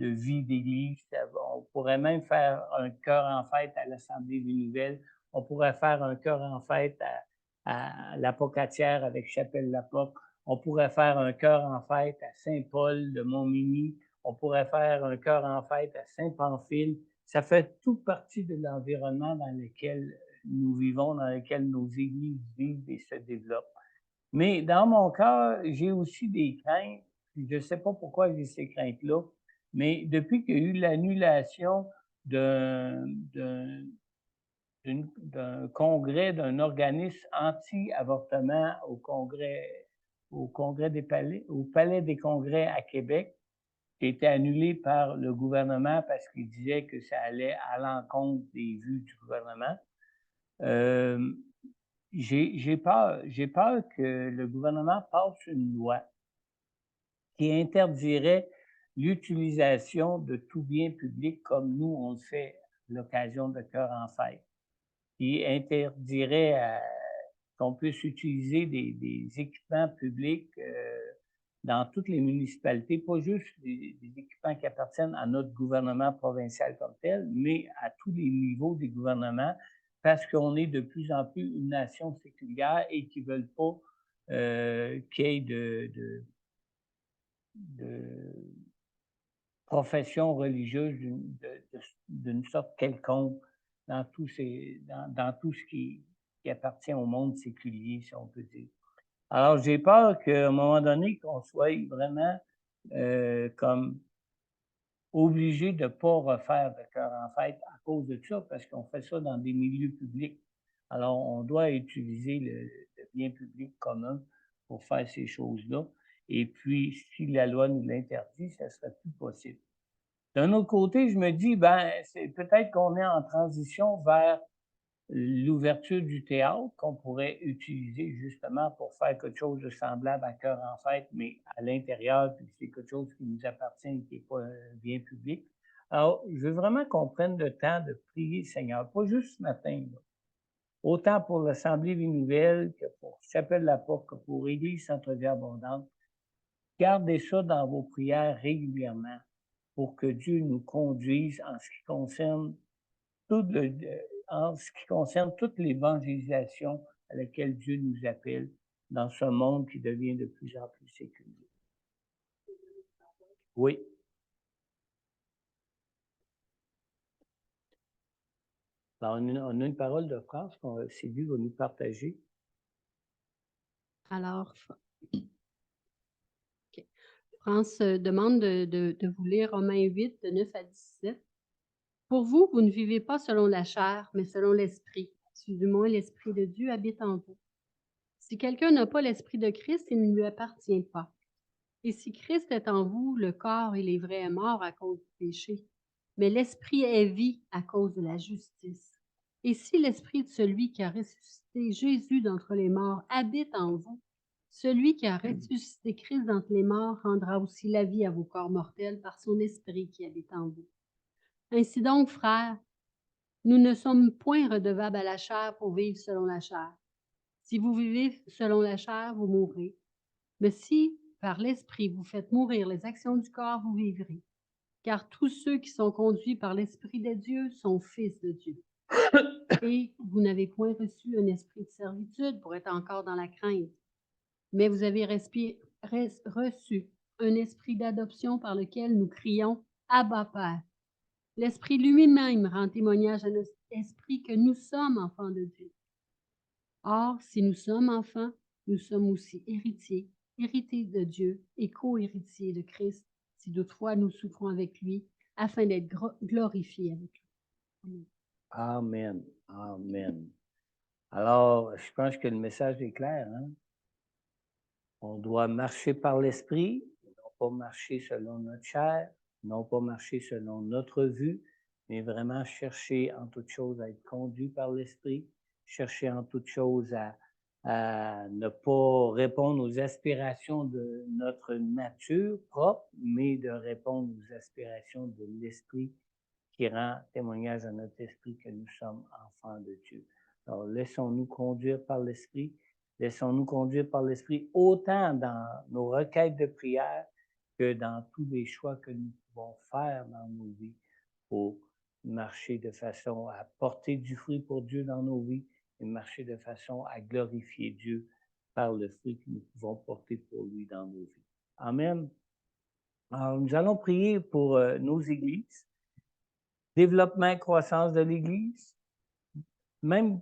vie d'Église. On pourrait même faire un Cœur en Fête à l'Assemblée Vie Nouvelle. On pourrait faire un Cœur en Fête à l'Apocatière avec Chapelle-la-Porte. On pourrait faire un Cœur en Fête à Saint-Paul de Montmagny. On pourrait faire un Cœur en Fête à Saint-Pamphile. Ça fait toute partie de l'environnement dans lequel nous vivons, dans lequel nos églises vivent et se développent. Mais dans mon cœur, j'ai aussi des craintes. Je ne sais pas pourquoi j'ai ces craintes-là, mais depuis qu'il y a eu l'annulation d'un congrès d'un organisme anti-avortement au Palais des Congrès à Québec, qui a été annulé par le gouvernement parce qu'il disait que ça allait à l'encontre des vues du gouvernement. J'ai peur que le gouvernement passe une loi qui interdirait l'utilisation de tout bien public comme nous, on le fait à l'occasion de Cœur en fête, qui interdirait qu'on puisse utiliser des équipements publics dans toutes les municipalités, pas juste des équipements qui appartiennent à notre gouvernement provincial comme tel, mais à tous les niveaux des gouvernements, parce qu'on est de plus en plus une nation séculière et qui ne veulent pas qu'il y ait de profession religieuse d'une sorte quelconque dans tout ce qui appartient au monde séculier, si on peut dire. Alors, j'ai peur qu'à un moment donné, qu'on soit vraiment comme obligé de ne pas refaire de Cœur en fête à cause de ça, parce qu'on fait ça dans des milieux publics. Alors, on doit utiliser le bien public commun pour faire ces choses-là. Et puis, si la loi nous l'interdit, ça ne serait plus possible. D'un autre côté, je me dis, ben, c'est peut-être qu'on est en transition vers l'ouverture du théâtre qu'on pourrait utiliser justement pour faire quelque chose de semblable à Cœur en fête, mais à l'intérieur, puis c'est quelque chose qui nous appartient, qui n'est pas un bien public. Alors, je veux vraiment qu'on prenne le temps de prier le Seigneur, pas juste ce matin, là. Autant pour l'Assemblée Vie Nouvelle que pour Chapelle La Porte, que pour Église Centre-Vie Abondante. Gardez ça dans vos prières régulièrement pour que Dieu nous conduise en ce qui concerne en ce qui concerne toute l'évangélisation à laquelle Dieu nous appelle dans ce monde qui devient de plus en plus séculier. Oui. Alors, on a une parole de France que Sylvie va nous partager. Alors, okay. France demande de vous lire Romains 8, de 9 à 17. Pour vous, vous ne vivez pas selon la chair, mais selon l'Esprit, si du moins l'Esprit de Dieu habite en vous. Si quelqu'un n'a pas l'Esprit de Christ, il ne lui appartient pas. Et si Christ est en vous, le corps, il est vrai, est mort à cause du péché, mais l'Esprit est vie à cause de la justice. Et si l'Esprit de celui qui a ressuscité Jésus d'entre les morts habite en vous, celui qui a ressuscité Christ d'entre les morts rendra aussi la vie à vos corps mortels par son Esprit qui habite en vous. Ainsi donc, frères, nous ne sommes point redevables à la chair pour vivre selon la chair. Si vous vivez selon la chair, vous mourrez. Mais si, par l'Esprit, vous faites mourir les actions du corps, vous vivrez. Car tous ceux qui sont conduits par l'Esprit de Dieu sont fils de Dieu. Et vous n'avez point reçu un esprit de servitude pour être encore dans la crainte, mais vous avez reçu un esprit d'adoption par lequel nous crions « Abba, Père ». L'Esprit lui-même rend témoignage à notre esprit que nous sommes enfants de Dieu. Or, si nous sommes enfants, nous sommes aussi héritiers, héritiers de Dieu et co-héritiers de Christ, si toutefois nous souffrons avec lui, afin d'être glorifiés avec lui. Amen. Amen. Alors, je pense que le message est clair, hein? On doit marcher par l'Esprit, non pas marcher selon notre chair, non pas marcher selon notre vue, mais vraiment chercher en toute chose à être conduit par l'Esprit, chercher en toute chose à ne pas répondre aux aspirations de notre nature propre, mais de répondre aux aspirations de l'Esprit qui rend témoignage à notre esprit que nous sommes enfants de Dieu. Alors, laissons-nous conduire par l'Esprit. Laissons-nous conduire par l'Esprit autant dans nos requêtes de prière que dans tous les choix que nous pouvons faire dans nos vies pour marcher de façon à porter du fruit pour Dieu dans nos vies et marcher de façon à glorifier Dieu par le fruit que nous pouvons porter pour lui dans nos vies. Amen. Alors, nous allons prier pour nos églises, développement et croissance de l'Église, même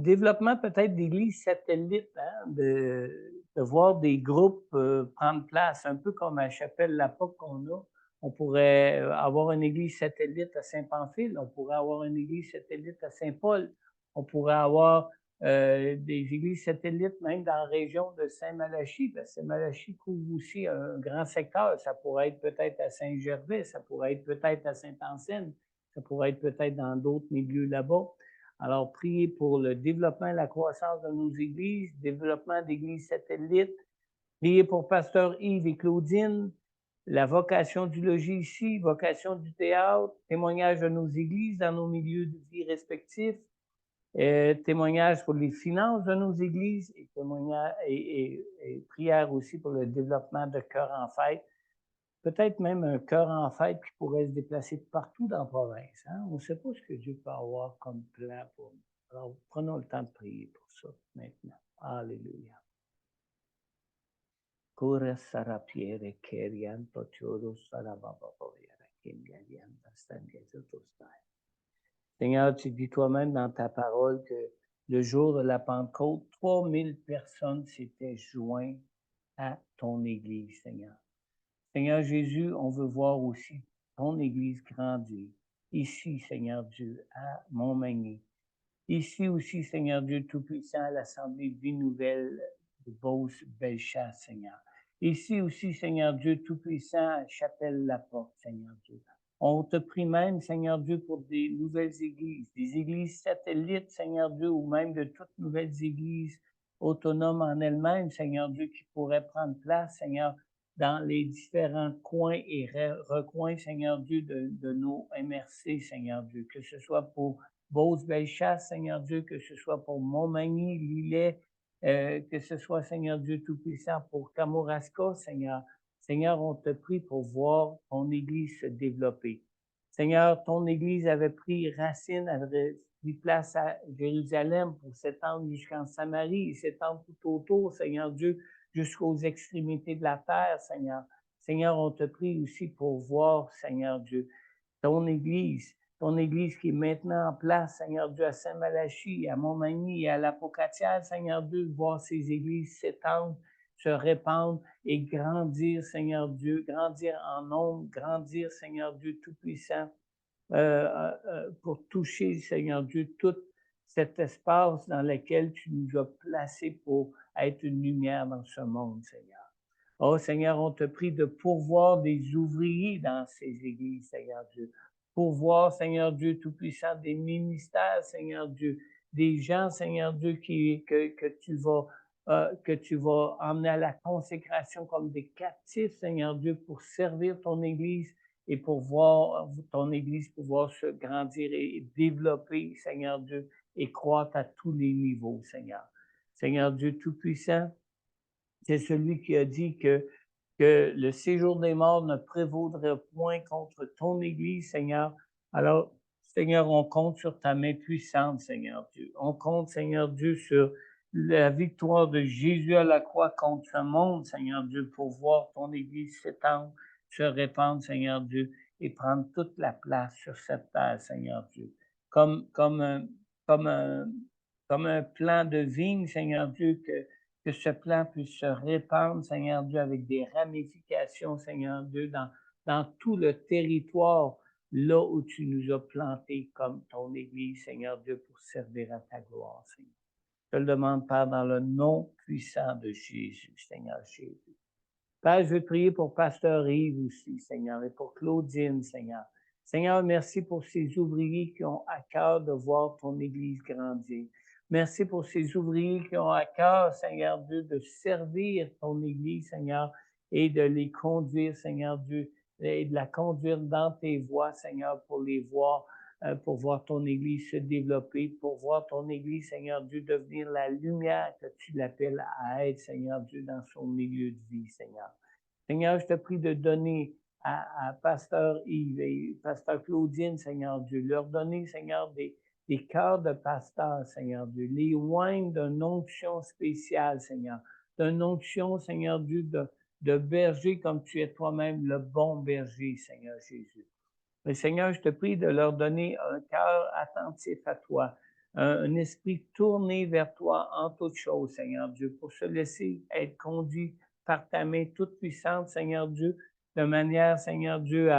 développement peut-être d'églises satellites, hein, de voir des groupes prendre place, un peu comme à Chapelle La Porte qu'on a. On pourrait avoir une église satellite à Saint-Pamphile, on pourrait avoir une église satellite à Saint-Paul, on pourrait avoir des églises satellites, même dans la région de Saint-Malachie, parce que Saint-Malachie couvre aussi un grand secteur. Ça pourrait être peut-être à Saint-Gervais, ça pourrait être peut-être à Sainte-Anselme, ça pourrait être peut-être dans d'autres milieux là-bas. Alors, priez pour le développement et la croissance de nos églises, développement d'églises satellites. Priez pour Pasteur Yves et Claudine, la vocation du logis ici, vocation du théâtre, témoignage de nos églises dans nos milieux de vie respectifs, témoignage pour les finances de nos églises et, et prière aussi pour le développement de cœurs en fête. Peut-être même un cœur en fête qui pourrait se déplacer partout dans la province. Hein? On ne sait pas ce que Dieu peut avoir comme plan pour nous. Alors, prenons le temps de prier pour ça maintenant. Alléluia. Kora sarapiere kerian pochoro sarababavoyara kimyalian bastangesotostai. Seigneur, tu dis toi-même dans ta parole que le jour de la Pentecôte, 3000 personnes s'étaient jointes à ton Église, Seigneur. Seigneur Jésus, on veut voir aussi ton Église grandir. Ici, Seigneur Dieu, à Montmagny. Ici aussi, Seigneur Dieu Tout-Puissant, à l'Assemblée Vie Nouvelle de Beauce-Bellechasse, Seigneur. Ici aussi, Seigneur Dieu Tout-Puissant, à Chapelle-la-Porte, Seigneur Dieu. On te prie même, Seigneur Dieu, pour des nouvelles églises, des églises satellites, Seigneur Dieu, ou même de toutes nouvelles églises autonomes en elles-mêmes, Seigneur Dieu, qui pourraient prendre place, Seigneur, dans les différents coins et recoins, Seigneur Dieu, de nos MRC, Seigneur Dieu, que ce soit pour Beauce-Bellechasse, Seigneur Dieu, que ce soit pour Montmagny, Lillet, que ce soit, Seigneur Dieu Tout-Puissant, pour Kamouraska, Seigneur. Seigneur, on te prie pour voir ton Église se développer. Seigneur, ton Église avait pris racine, avait pris place à Jérusalem pour s'étendre jusqu'en Samarie et s'étendre tout autour, Seigneur Dieu, jusqu'aux extrémités de la terre, Seigneur. Seigneur, on te prie aussi pour voir, Seigneur Dieu, ton Église qui est maintenant en place, Seigneur Dieu, à Saint-Malachie, à Montmagny et à la Pocatière, Seigneur Dieu, voir ces églises s'étendre, se répandre et grandir, Seigneur Dieu, grandir en nombre, grandir, Seigneur Dieu Tout-Puissant, pour toucher, Seigneur Dieu, tout cet espace dans lequel tu nous as placés pour être une lumière dans ce monde, Seigneur. Oh Seigneur, on te prie de pourvoir des ouvriers dans ces églises, Seigneur Dieu. Pourvoir, Seigneur Dieu Tout-Puissant, des ministères, Seigneur Dieu, des gens, Seigneur Dieu, que tu vas emmener à la consécration comme des captifs, Seigneur Dieu, pour servir ton Église et pour voir ton Église pouvoir se grandir et développer, Seigneur Dieu, et croître à tous les niveaux, Seigneur. Seigneur Dieu Tout-Puissant, c'est celui qui a dit que le séjour des morts ne prévaudrait point contre ton Église, Seigneur. Alors, Seigneur, on compte sur ta main puissante, Seigneur Dieu. On compte, Seigneur Dieu, sur la victoire de Jésus à la croix contre ce monde, Seigneur Dieu, pour voir ton Église s'étendre, se répandre, Seigneur Dieu, et prendre toute la place sur cette terre, Seigneur Dieu. Comme un plan de vigne, Seigneur Dieu, que ce plan puisse se répandre, Seigneur Dieu, avec des ramifications, Seigneur Dieu, dans tout le territoire, là où tu nous as plantés comme ton Église, Seigneur Dieu, pour servir à ta gloire, Seigneur. Je te le demande, Père, dans le nom puissant de Jésus, Seigneur Jésus. Père, je veux prier pour Pasteur Yves aussi, Seigneur, et pour Claudine, Seigneur. Seigneur, merci pour ces ouvriers qui ont à cœur de voir ton Église grandir. Merci pour ces ouvriers qui ont à cœur, Seigneur Dieu, de servir ton Église, Seigneur, et de les conduire, Seigneur Dieu, et de la conduire dans tes voies, Seigneur, pour voir ton Église se développer, pour voir ton Église, Seigneur Dieu, devenir la lumière que tu l'appelles à être, Seigneur Dieu, dans son milieu de vie, Seigneur. Seigneur, je te prie de donner à Pasteur Yves et Pasteur Claudine, Seigneur Dieu, leur donner, Seigneur, des cœurs de pasteur, Seigneur Dieu, les oindre d'une onction spéciale, Seigneur, d'une onction, Seigneur Dieu, de berger comme tu es toi-même le bon berger, Seigneur Jésus. Mais Seigneur, je te prie de leur donner un cœur attentif à toi, un esprit tourné vers toi en toutes choses, Seigneur Dieu, pour se laisser être conduit par ta main toute puissante, Seigneur Dieu, de manière, Seigneur Dieu,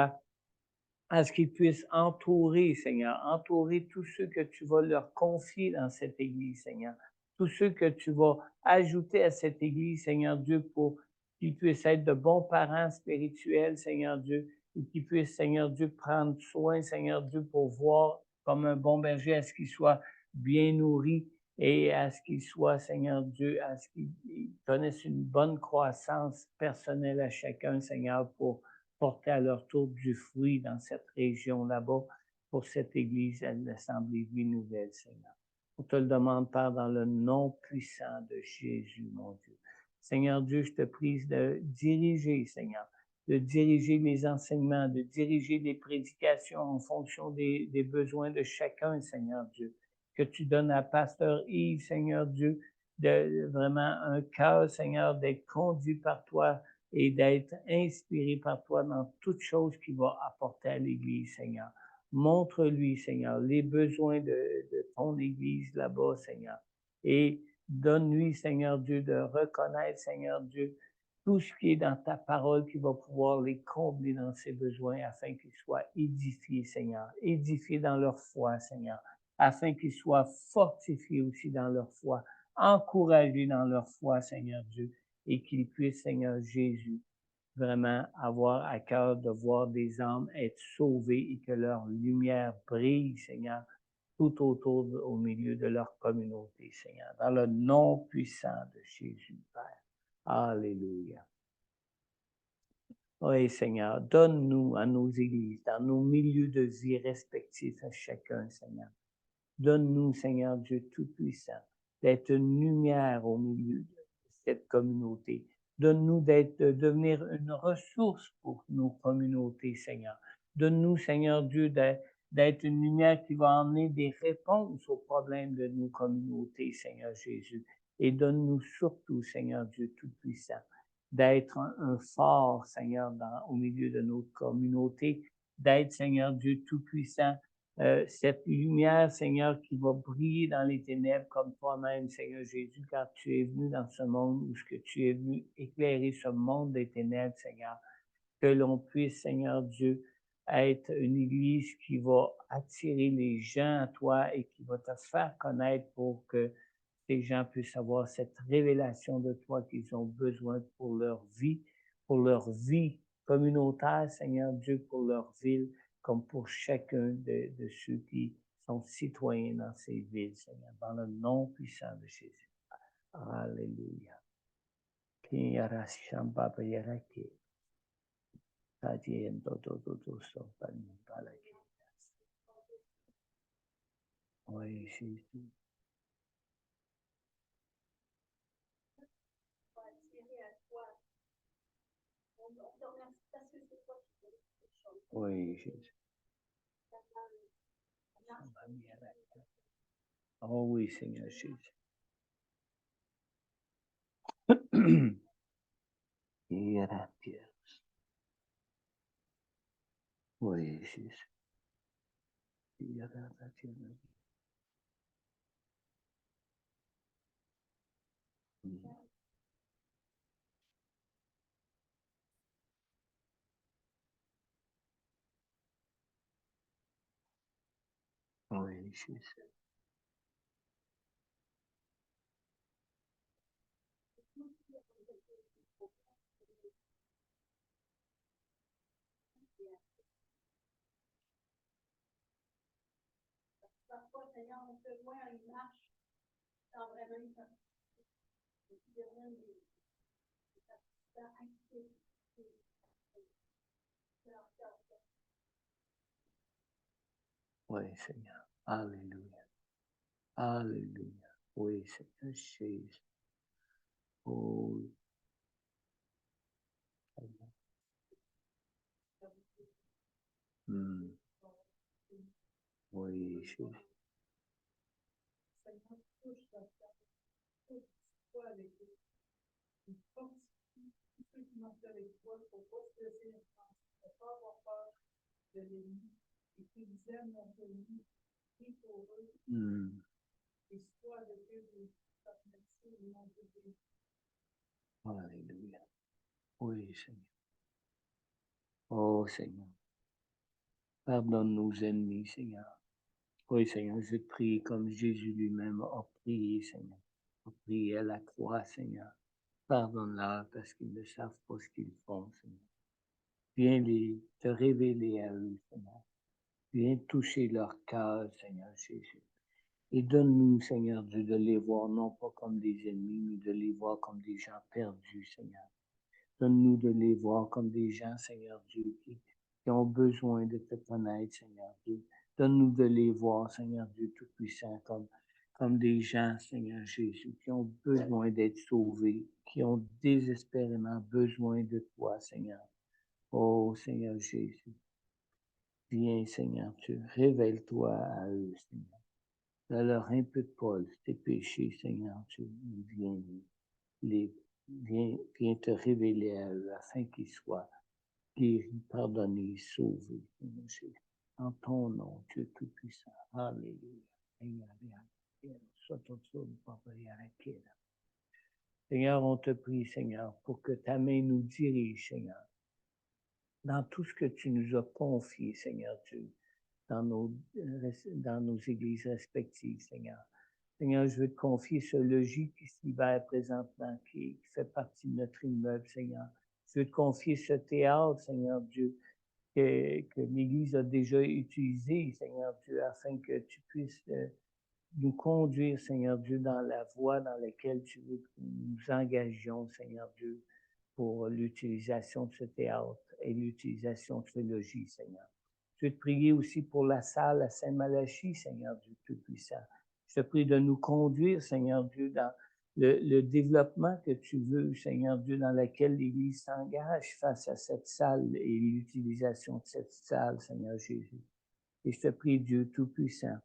à ce qu'ils puissent entourer, Seigneur, entourer tous ceux que tu vas leur confier dans cette Église, Seigneur. Tous ceux que tu vas ajouter à cette Église, Seigneur Dieu, pour qu'ils puissent être de bons parents spirituels, Seigneur Dieu, et qu'ils puissent, Seigneur Dieu, prendre soin, Seigneur Dieu, pour voir comme un bon berger à ce qu'ils soient bien nourris et à ce qu'ils soient, Seigneur Dieu, à ce qu'ils connaissent une bonne croissance personnelle à chacun, Seigneur, pour porter à leur tour du fruit dans cette région là-bas pour cette Église à l'Assemblée Vie Nouvelle, Seigneur. On te le demande, Père, dans le nom puissant de Jésus, mon Dieu. Seigneur Dieu, je te prie de diriger, Seigneur, de diriger les enseignements, de diriger les prédications en fonction des besoins de chacun, Seigneur Dieu. Que tu donnes à Pasteur Yves, Seigneur Dieu, de vraiment un cœur, Seigneur, d'être conduit par toi et d'être inspiré par toi dans toute chose qu'il va apporter à l'Église, Seigneur. Montre-lui, Seigneur, les besoins de ton Église là-bas, Seigneur. Et donne-lui, Seigneur Dieu, de reconnaître, Seigneur Dieu, tout ce qui est dans ta parole qui va pouvoir les combler dans ses besoins afin qu'ils soient édifiés, Seigneur. Édifiés dans leur foi, Seigneur. Afin qu'ils soient fortifiés aussi dans leur foi. Encouragés dans leur foi, Seigneur Dieu. Et qu'ils puissent, Seigneur Jésus, vraiment avoir à cœur de voir des âmes être sauvées et que leur lumière brille, Seigneur, tout autour, au milieu de leur communauté, Seigneur. Dans le nom puissant de Jésus, Père. Alléluia. Oui, Seigneur, donne-nous à nos églises, dans nos milieux de vie respectifs à chacun, Seigneur. Donne-nous, Seigneur Dieu Tout-Puissant, d'être une lumière au milieu de cette communauté. Donne-nous de devenir une ressource pour nos communautés, Seigneur. Donne-nous, Seigneur Dieu, d'être une lumière qui va emmener des réponses aux problèmes de nos communautés, Seigneur Jésus. Et donne-nous surtout, Seigneur Dieu Tout-Puissant, d'être un phare, Seigneur, au milieu de notre communauté, d'être, Seigneur Dieu Tout-Puissant, cette lumière, Seigneur, qui va briller dans les ténèbres comme toi-même, Seigneur Jésus, car tu es venu dans ce monde où tu es venu éclairer ce monde des ténèbres, Seigneur. Que l'on puisse, Seigneur Dieu, être une église qui va attirer les gens à toi et qui va te faire connaître pour que les gens puissent avoir cette révélation de toi qu'ils ont besoin pour leur vie communautaire, Seigneur Dieu, pour leur ville, comme pour chacun de ceux qui sont citoyens dans ces villes, Seigneur, dans le nom puissant de Jésus. Alléluia. Oui, Jésus. Oui, Jésus. Oh oui, Seigneur Jésus. Oui, Jésus. Oui, Jésus. Oui, Seigneur. Alléluia. Alléluia. Oui, Seigneur Jésus. Oh, mm. Oui, Jésus. Mm. Alléluia. Oui, Seigneur. Oh, Seigneur. Pardonne nos ennemis, Seigneur. Oui, Seigneur, je te prie comme Jésus lui-même a prié, Seigneur. A prié à la croix, Seigneur. Pardonne-leur parce qu'ils ne savent pas ce qu'ils font, Seigneur. Viens te révéler à eux, Seigneur. Viens toucher leur cœur, Seigneur Jésus. Et donne-nous, Seigneur Dieu, de les voir non pas comme des ennemis, mais de les voir comme des gens perdus, Seigneur. Donne-nous de les voir comme des gens, Seigneur Dieu, qui ont besoin de te connaître, Seigneur Dieu. Donne-nous de les voir, Seigneur Dieu Tout-Puissant, comme des gens, Seigneur Jésus, qui ont besoin d'être sauvés, qui ont désespérément besoin de toi, Seigneur. Oh, Seigneur Jésus, viens, Seigneur Dieu, révèle-toi à eux, Seigneur. Donne-leur un peu de Paul, tes péchés, Seigneur Dieu. Viens te révéler à eux afin qu'ils soient guéris, pardonnés, sauvés, Seigneur Jésus. En ton nom, Dieu Tout-Puissant. Alléluia. Seigneur, on te prie, Seigneur, pour que ta main nous dirige, Seigneur, dans tout ce que tu nous as confié, Seigneur Dieu, dans nos églises respectives, Seigneur. Seigneur, je veux te confier ce logis qui s'y libère présentement, qui fait partie de notre immeuble, Seigneur. Je veux te confier ce théâtre, Seigneur Dieu, que l'Église a déjà utilisé, Seigneur Dieu, afin que tu puisses nous conduire, Seigneur Dieu, dans la voie dans laquelle tu veux que nous nous engagions, Seigneur Dieu, pour l'utilisation de ce théâtre et l'utilisation de ce logis, Seigneur. Je veux te prier aussi pour la salle à Saint-Malachie, Seigneur Dieu Tout-Puissant. Je te prie de nous conduire, Seigneur Dieu, dans le développement que tu veux, Seigneur Dieu, dans lequel l'Église s'engage face à cette salle et l'utilisation de cette salle, Seigneur Jésus. Et je te prie, Dieu Tout-Puissant,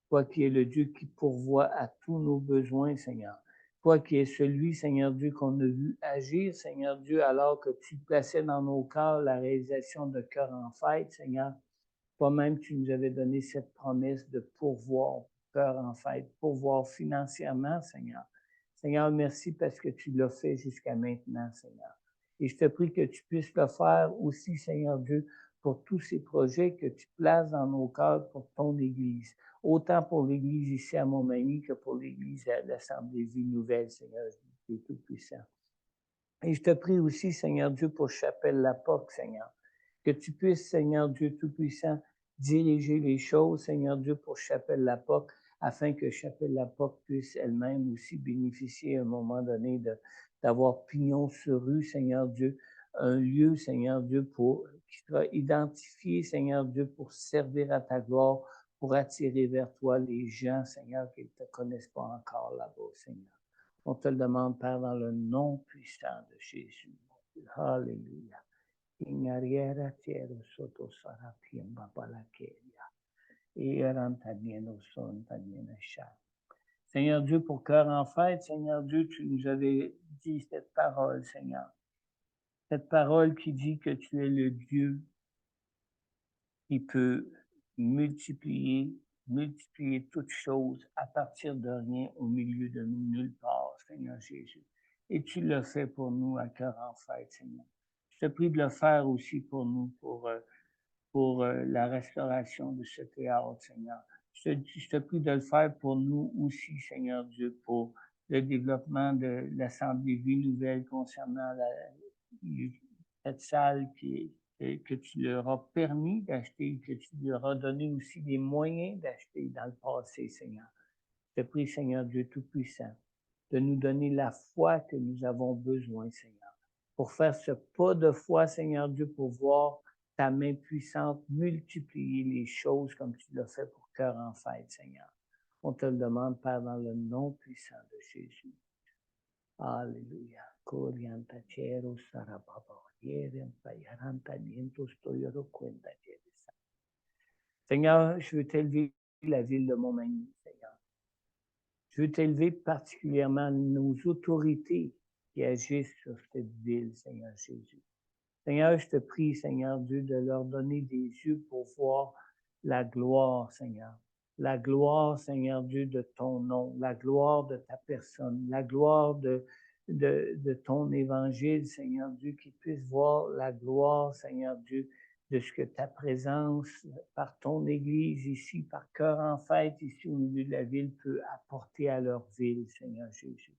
toi qui es le Dieu qui pourvoit à tous nos besoins, Seigneur. Toi qui es celui, Seigneur Dieu, qu'on a vu agir, Seigneur Dieu, alors que tu plaçais dans nos cœurs la réalisation de cœur en fête, Seigneur. Toi-même, tu nous avais donné cette promesse de pourvoir, cœur en fête, pourvoir financièrement, Seigneur. Seigneur, merci parce que tu l'as fait jusqu'à maintenant, Seigneur. Et je te prie que tu puisses le faire aussi, Seigneur Dieu, pour tous ces projets que tu places dans nos cœurs pour ton Église. Autant pour l'Église ici à Montmagny que pour l'Église à l'Assemblée Vie Nouvelle, Seigneur Dieu Tout-Puissant. Et je te prie aussi, Seigneur Dieu, pour Chapelle La Porte, Seigneur. Que tu puisses, Seigneur Dieu Tout-Puissant, diriger les choses, Seigneur Dieu, pour Chapelle La Porte, afin que Chapelle La Porte puisse elle-même aussi bénéficier à un moment donné d'avoir pignon sur rue, Seigneur Dieu, un lieu, Seigneur Dieu, qui sera identifié, Seigneur Dieu, pour servir à ta gloire, pour attirer vers toi les gens, Seigneur, qui ne te connaissent pas encore là-bas, Seigneur. On te le demande, Père, dans le nom puissant de Jésus. Alléluia. Seigneur Dieu, pour cœur en fête, Seigneur Dieu, tu nous avais dit cette parole, Seigneur. Cette parole qui dit que tu es le Dieu qui peut multiplier toutes choses à partir de rien, au milieu de nous, nulle part, Seigneur Jésus. Et tu le fais pour nous à cœur en fête, Seigneur. Je te prie de le faire aussi pour nous, pour la restauration de ce théâtre, Seigneur. Je te prie de le faire pour nous aussi, Seigneur Dieu, pour le développement de l'Assemblée Vie Nouvelle concernant cette salle que tu leur as permis d'acheter, que tu leur as donné aussi les moyens d'acheter dans le passé, Seigneur. Je te prie, Seigneur Dieu Tout-Puissant, de nous donner la foi que nous avons besoin, Seigneur, pour faire ce pas de foi, Seigneur Dieu, pour voir ta main puissante multiplier les choses comme tu l'as fait pour cœur en fête, Seigneur. On te le demande, Père, dans le nom puissant de Jésus. Alléluia. Seigneur, je veux t'élever la ville de Montmagny, Seigneur. Je veux t'élever particulièrement nos autorités qui agissent sur cette ville, Seigneur Jésus. Seigneur, je te prie, Seigneur Dieu, de leur donner des yeux pour voir la gloire, Seigneur. La gloire, Seigneur Dieu, de ton nom, la gloire de ta personne, la gloire de ton évangile, Seigneur Dieu, qu'ils puissent voir la gloire, Seigneur Dieu, de ce que ta présence, par ton Église ici, par Cœur en Fête, ici au milieu de la ville, peut apporter à leur ville, Seigneur Jésus.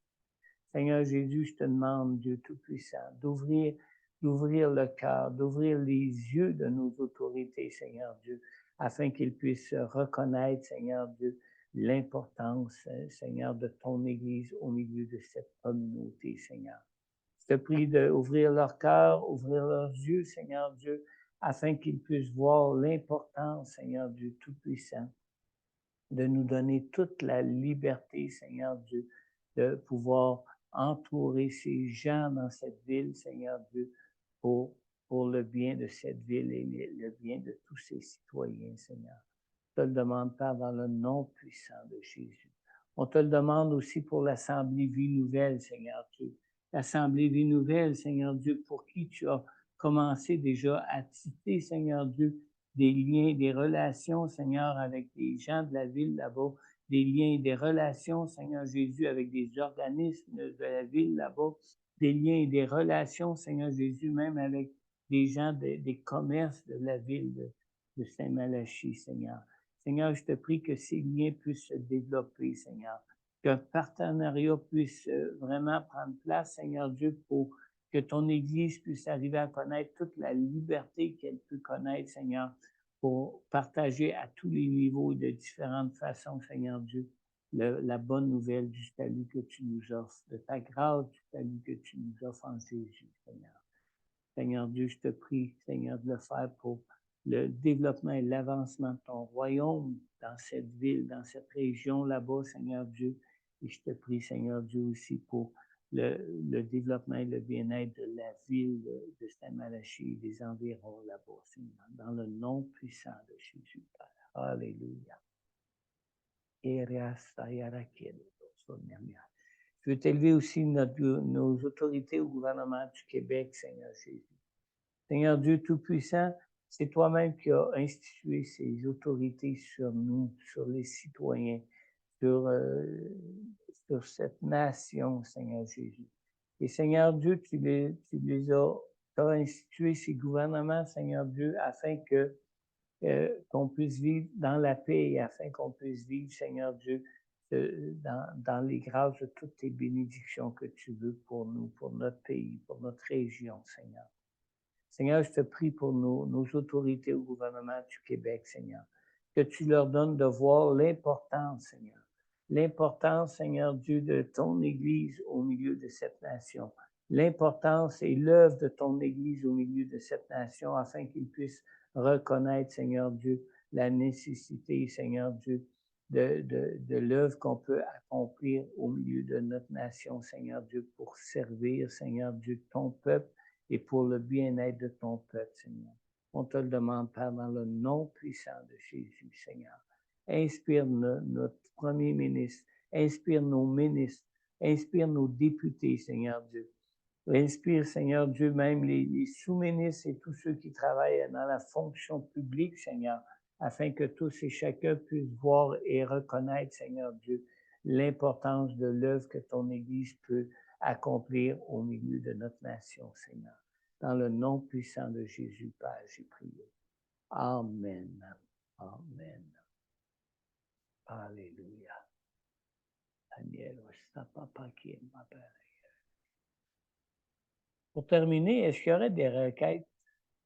Seigneur Jésus, je te demande, Dieu Tout-Puissant, d'ouvrir le cœur, d'ouvrir les yeux de nos autorités, Seigneur Dieu, afin qu'ils puissent reconnaître, Seigneur Dieu, l'importance, Seigneur, de ton Église au milieu de cette communauté, Seigneur. Je te prie d'ouvrir leur cœur, ouvrir leurs yeux, Seigneur Dieu, afin qu'ils puissent voir l'importance, Seigneur Dieu Tout-Puissant, de nous donner toute la liberté, Seigneur Dieu, de pouvoir entourer ces gens dans cette ville, Seigneur Dieu, pour le bien de cette ville et le bien de tous ses citoyens, Seigneur. On te le demande, Père, dans le nom puissant de Jésus. On te le demande aussi pour l'Assemblée Vie Nouvelle, Seigneur Dieu. L'Assemblée Vie Nouvelle, Seigneur Dieu, pour qui tu as commencé déjà à tisser, Seigneur Dieu, des liens, des relations, Seigneur, avec les gens de la ville là-bas, des liens et des relations, Seigneur Jésus, avec des organismes de la ville là-bas, des liens et des relations, Seigneur Jésus, même avec des gens des commerces de la ville de Saint-Malachie, Seigneur. Seigneur, je te prie que ces liens puissent se développer, Seigneur. Qu'un partenariat puisse vraiment prendre place, Seigneur Dieu, pour que ton Église puisse arriver à connaître toute la liberté qu'elle peut connaître, Seigneur, pour partager à tous les niveaux et de différentes façons, Seigneur Dieu, la bonne nouvelle du salut que tu nous offres, de ta grâce du salut que tu nous offres en Jésus, Seigneur. Seigneur Dieu, je te prie, Seigneur, de le faire pour le développement et l'avancement de ton royaume dans cette ville, dans cette région là-bas, Seigneur Dieu. Et je te prie, Seigneur Dieu, aussi pour le développement et le bien-être de la ville de Saint-Malachie et des environs là-bas, Seigneur, dans le nom puissant de Jésus, Père. Alléluia. Je veux t'élever aussi nos autorités au gouvernement du Québec, Seigneur Jésus. Seigneur Dieu Tout-Puissant, c'est toi-même qui as institué ces autorités sur nous, sur les citoyens, sur cette nation, Seigneur Jésus. Et Seigneur Dieu, tu les as institué ces gouvernements, Seigneur Dieu, afin que qu'on puisse vivre dans la paix et afin qu'on puisse vivre, Seigneur Dieu, dans les grâces de toutes tes bénédictions que tu veux pour nous, pour notre pays, pour notre région, Seigneur. Seigneur, je te prie pour nos autorités au gouvernement du Québec, Seigneur, que tu leur donnes de voir l'importance, Seigneur. L'importance, Seigneur Dieu, de ton Église au milieu de cette nation. L'importance et l'œuvre de ton Église au milieu de cette nation afin qu'ils puissent reconnaître, Seigneur Dieu, la nécessité, Seigneur Dieu, de l'œuvre qu'on peut accomplir au milieu de notre nation, Seigneur Dieu, pour servir, Seigneur Dieu, ton peuple et pour le bien-être de ton peuple, Seigneur. On te le demande, Père, dans le nom puissant de Jésus, Seigneur. Inspire notre premier ministre, inspire nos ministres, inspire nos députés, Seigneur Dieu. Inspire, Seigneur Dieu, même les sous-ministres et tous ceux qui travaillent dans la fonction publique, Seigneur, afin que tous et chacun puissent voir et reconnaître, Seigneur Dieu, l'importance de l'œuvre que ton Église peut accomplir au milieu de notre nation, Seigneur. Dans le nom puissant de Jésus, Père, j'ai prié. Amen. Amen. Alléluia. Daniel, papa qui est ma Père. Pour terminer, est-ce qu'il y aurait des requêtes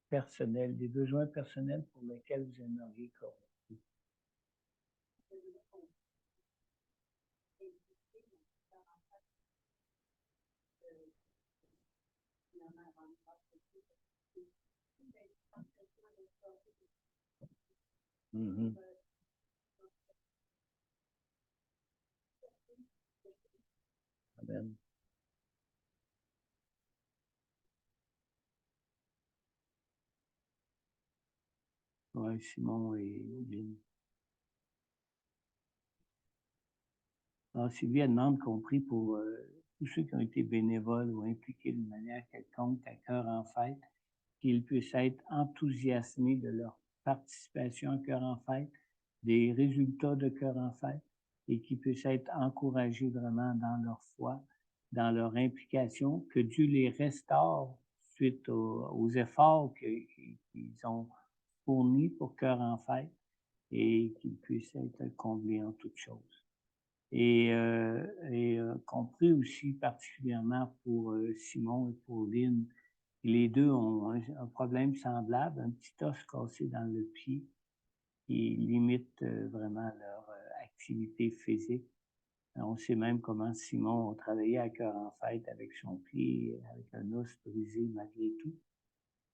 personnelles, des besoins personnels pour lesquels vous aimeriez corriger? Mm-hmm. Amen. Oui, Simon et Lynn. Alors, Sylvie, elle demande qu'on prie pour tous ceux qui ont été bénévoles ou impliqués d'une manière quelconque à Cœur en Fête, qu'ils puissent être enthousiasmés de leur participation à Cœur en Fête, des résultats de Cœur en Fête, et qu'ils puissent être encouragés vraiment dans leur foi, dans leur implication, que Dieu les restaure suite aux efforts qu'ils ont fournis pour Cœur en Fête et qu'ils puissent être comblés en toutes choses. Qu'on prie aussi particulièrement pour Simon et pour Lynn. Les deux ont un problème semblable, un petit os cassé dans le pied qui limite vraiment leur activité physique. On sait même comment Simon a travaillé à Cœur en Fête avec son pied, avec un os brisé malgré tout.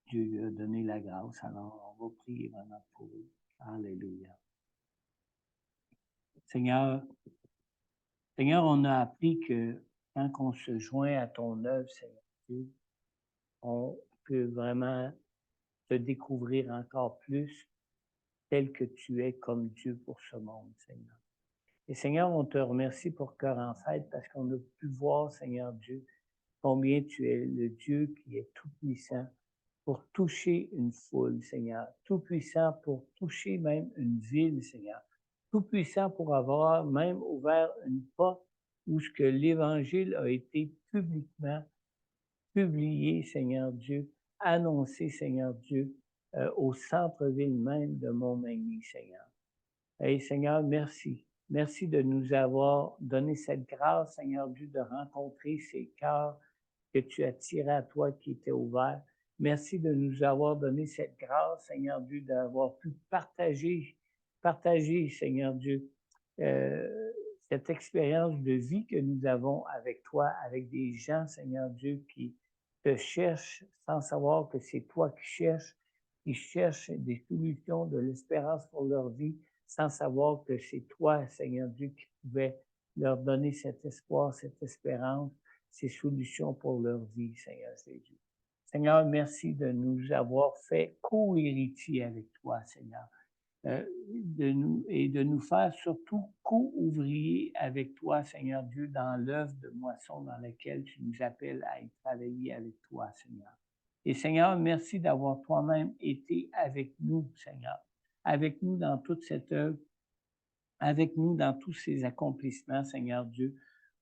Dieu lui a donné la grâce. Alors, on va prier vraiment pour eux. Alléluia. Seigneur, on a appris que quand on se joint à ton œuvre, Seigneur Dieu, on peut vraiment te découvrir encore plus tel que tu es comme Dieu pour ce monde, Seigneur. Et Seigneur, on te remercie pour Cœur en Fête parce qu'on a pu voir, Seigneur Dieu, combien tu es le Dieu qui est tout-puissant pour toucher une foule, Seigneur. Tout-puissant pour toucher même une ville, Seigneur. Tout-puissant pour avoir même ouvert une porte où ce que l'Évangile a été publiquement publié, Seigneur Dieu, annoncé, Seigneur Dieu, au centre-ville même de Montmagny, Seigneur. Et Seigneur, merci. Merci de nous avoir donné cette grâce, Seigneur Dieu, de rencontrer ces cœurs que tu as tirés à toi qui étaient ouverts. Merci de nous avoir donné cette grâce, Seigneur Dieu, d'avoir pu partager, Seigneur Dieu, cette expérience de vie que nous avons avec toi, avec des gens, Seigneur Dieu, qui te cherchent sans savoir que c'est toi qui cherchent des solutions, de l'espérance pour leur vie, sans savoir que c'est toi, Seigneur Dieu, qui pouvais leur donner cet espoir, cette espérance, ces solutions pour leur vie, Seigneur Jésus. Seigneur, merci de nous avoir fait co-héritiers avec toi, Seigneur. De nous faire surtout co-ouvriers avec toi, Seigneur Dieu, dans l'œuvre de moisson dans laquelle tu nous appelles à y travailler avec toi, Seigneur. Et Seigneur, merci d'avoir toi-même été avec nous, Seigneur, avec nous dans toute cette œuvre, avec nous dans tous ces accomplissements, Seigneur Dieu,